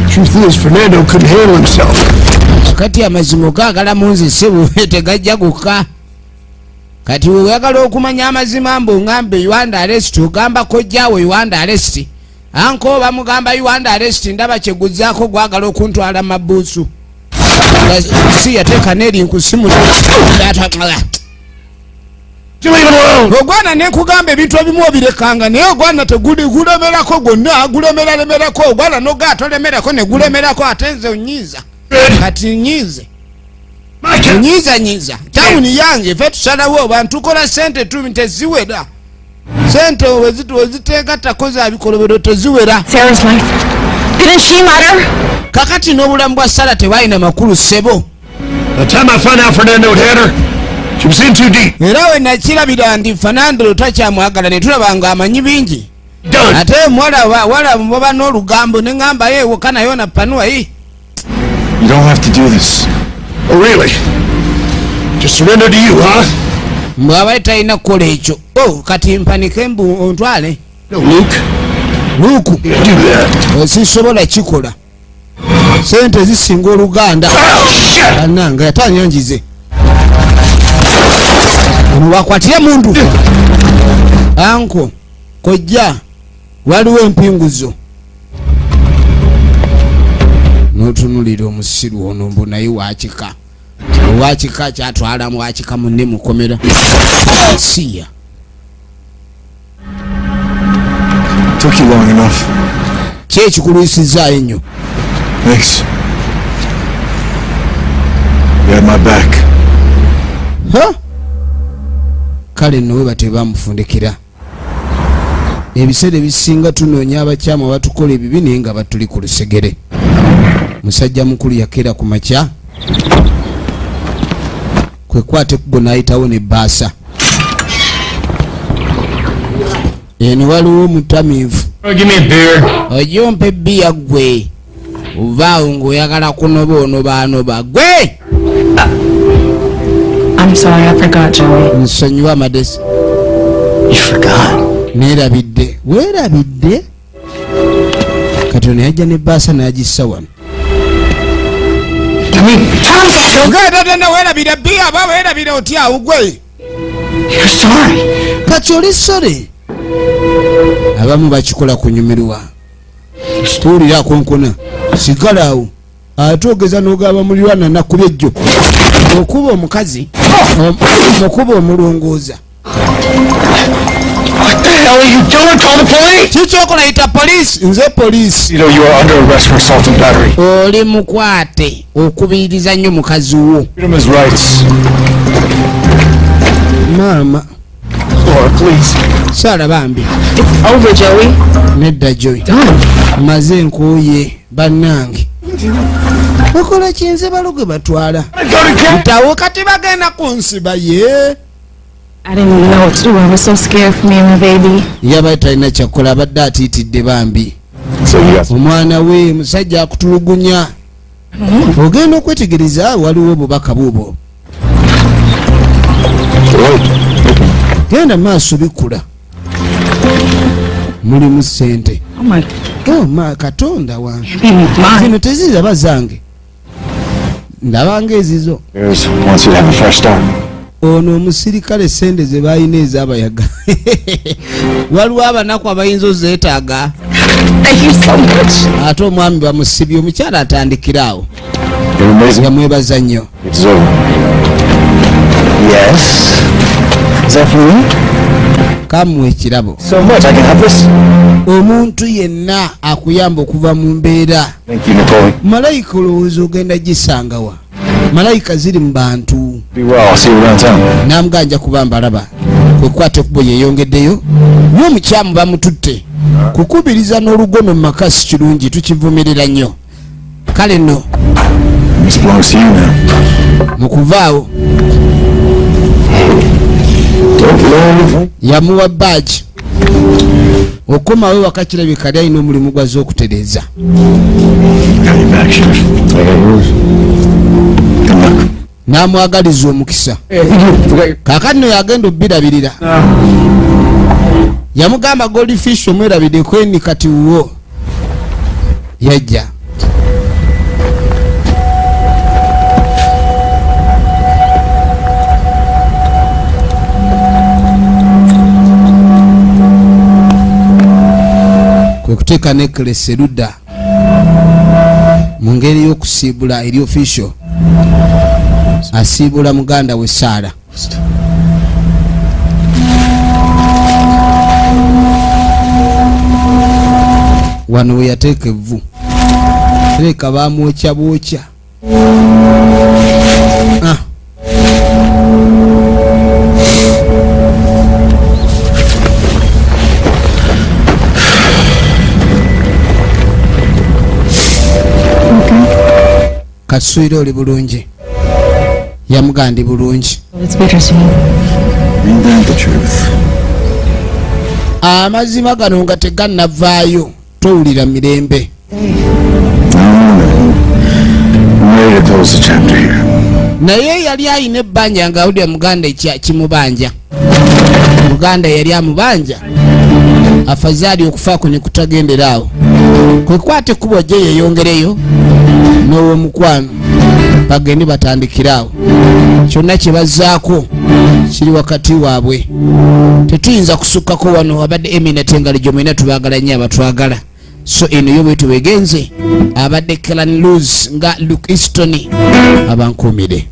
Truth is, Fernando couldn't handle himself. Kati amazima gaagala munzi sibu tegajja gukka. Kati oyagala okumanya amazima mbu ngambe you under arrest ogamba kojjaawe you under arrest. Anko bamugamba you under arrest ndaba kyeguzzaako gwagala okuntwala mabuusu. Si yateeka neri nkusimu. Ogwana nekugamba ebintu ebimu obirekanga naye ogwana tegulemerako gwonna gulemerako ogwana nogaatolemerako ne gulemerako ate nze onyiiza kati nyiize onyiizanyiiza tawuni yange ffe tusalawo abantu tukola sente tumi teziwera sente weziteegattako za bikolobero teziwera. Sarah's life. Didn't she matter? Kakati n'obulamu bwa Sara tebalina makulu ssebo. The time I found out Fernando had her, she was in too deep. Era we nakirabira ndi Fernando takyamwagala ne tulaba ng'amanyi bingi. Done. Ate wala baba n'olugambo ne ngamba ye woka nayo na panua hii. You don't have to do this. Oh, really? Just surrender to you, huh? Mbwabaye talina kukola ekyo. Kati mpanike mbu ontwale. No, Luke. Luku. You can't do that. Sisobola kikola. Sente zisinga oluganda. Annanga yatanyanjize. Ono wakwatire mundu. Anko kojja waliwo empinguzo. N'otunulira omusiru ono mbu naye wakika. Wakika kyatwala mu wakika munne mukomera. Siya. Took you long enough. Kye ekikuluisizza ennyo. Thanks. You had my back. Huh? Kale nno we batebamufundikira. Ebiseera ebisinga tunoonya abakyamu abatukola ebibi naye nga batuli ku lusegere. Musajja mukulu yakeera ku makya. Kwe kwate kugo n'ayitawo ne bbaasa. eno waliwo omutamiivu. Give me a beer. Ojompe bia gwe ovaawo ng'oyagala kunoba gwe. I'm sorry, I forgot, Joey. Nsonyiwa Amadesi. You forgot. Neerabidde weerabidde kati ono yajja ne baasa n'agissa wano. Ogenda weerabira bia aba weerabira otya awo gwe. You're sorry. Kati oli sore. Abamu bakikola kunyumirwa. Tuwulira akonkona sigala awo ate ogeza n'ogaba mulirwana nakkuba ejjo okuba omukazi okuba omulongooza. What the hell are you doing? Call the police! Kikyokola yita poliisi. Nze poliisi. You know you are under arrest for assault and battery. Oli mukwate okubiriza nnyo mukazi wo. Freedom is rights. Maama. Laura, please. Sara bambi. It's over, Joey. Nedda Joy. Maze nkooye bannange. Bakola kinze baloge batwala. Ntawo kati bagenda kunsiba ye. I didn't know what to do. I was so scared for me and my baby. Yaba talina kyakola abadde atiitidde bambi. Omwana we musajja akutulugunya. Ogenda okwetegereza waliwo obubaka buubwo. Genda maaso bikula. Mulimu ssente. Oh my Ma Katonda wange. mine. Zino teziraba zange. Ndabanga ezizo. There's wants you to have a fresh start. Ono omusirikale sente ze balina ez'abayaga. Waliwo abanaku abayinza ozeetaaga. Thank you so much. Ate omwami bamusibye omukyala atandikira awo. You're amazing. Yamwebaza nnyo. It's over. Yes. Is that for me? Kamuwa ekirabo. So much. I can have this. Omuntu yenna akuyamba okuva mu mbeera. Thank you, Nicole. Malayika olowooza ogenda gisangawa. Malayika ziri mu bantu. Be well. I'll see you around town. Namuganja kuba mbalaba. Kwekwate kubo yeyongeddeyo. N'omukyamu bamututte. Kukubiriza n'olugono mu maka si kirungi tukivumirira nnyo. Kale nno. This belongs to you now. Mu kuvaawo yamuwa baaji. Okomawe waka kirabika ali alina omulimu gwazze okutereeza. Got your back, Sheriff. I got yours. Good luck. N'amwagaliza omukisa. Kaakati nno yagenda obbirabirira. Yamugamba Goldfish omwerabidde kweni kati wuwo. Yajja. Kwe kuteeka necklace erudda mu ngeri y'okusiibula eri official. Asiibula muganda we Saara. Wano we yateeka evvu. Tereka baamwokya bwokya. Kasuire oli bulungi. Yamugandi bulungi. It's bittersweet. Ain't that the truth? Amazima gano nga tegannavaayo towulira mirembe. I'm ready to close the chapter here. Naye yali ayina ebbanja ng'awulira muganda kimubanja. Muganda yali amubanja. Afazaali okufaako ne kutagenderaawo. Kwekwate kubwa gye yeyongereyo n'ow'omukwano bagende batandikiraawo. Kyonna kye bazzaako kiri wakati waabwe. Tetuyinza kusukkako wano abadde Eminat Ngalijo mwena tubaagala nnyo abatwagala. So eno yo bwetu wegenze abadde Kellan Luz nga Luke Easton abankuumire.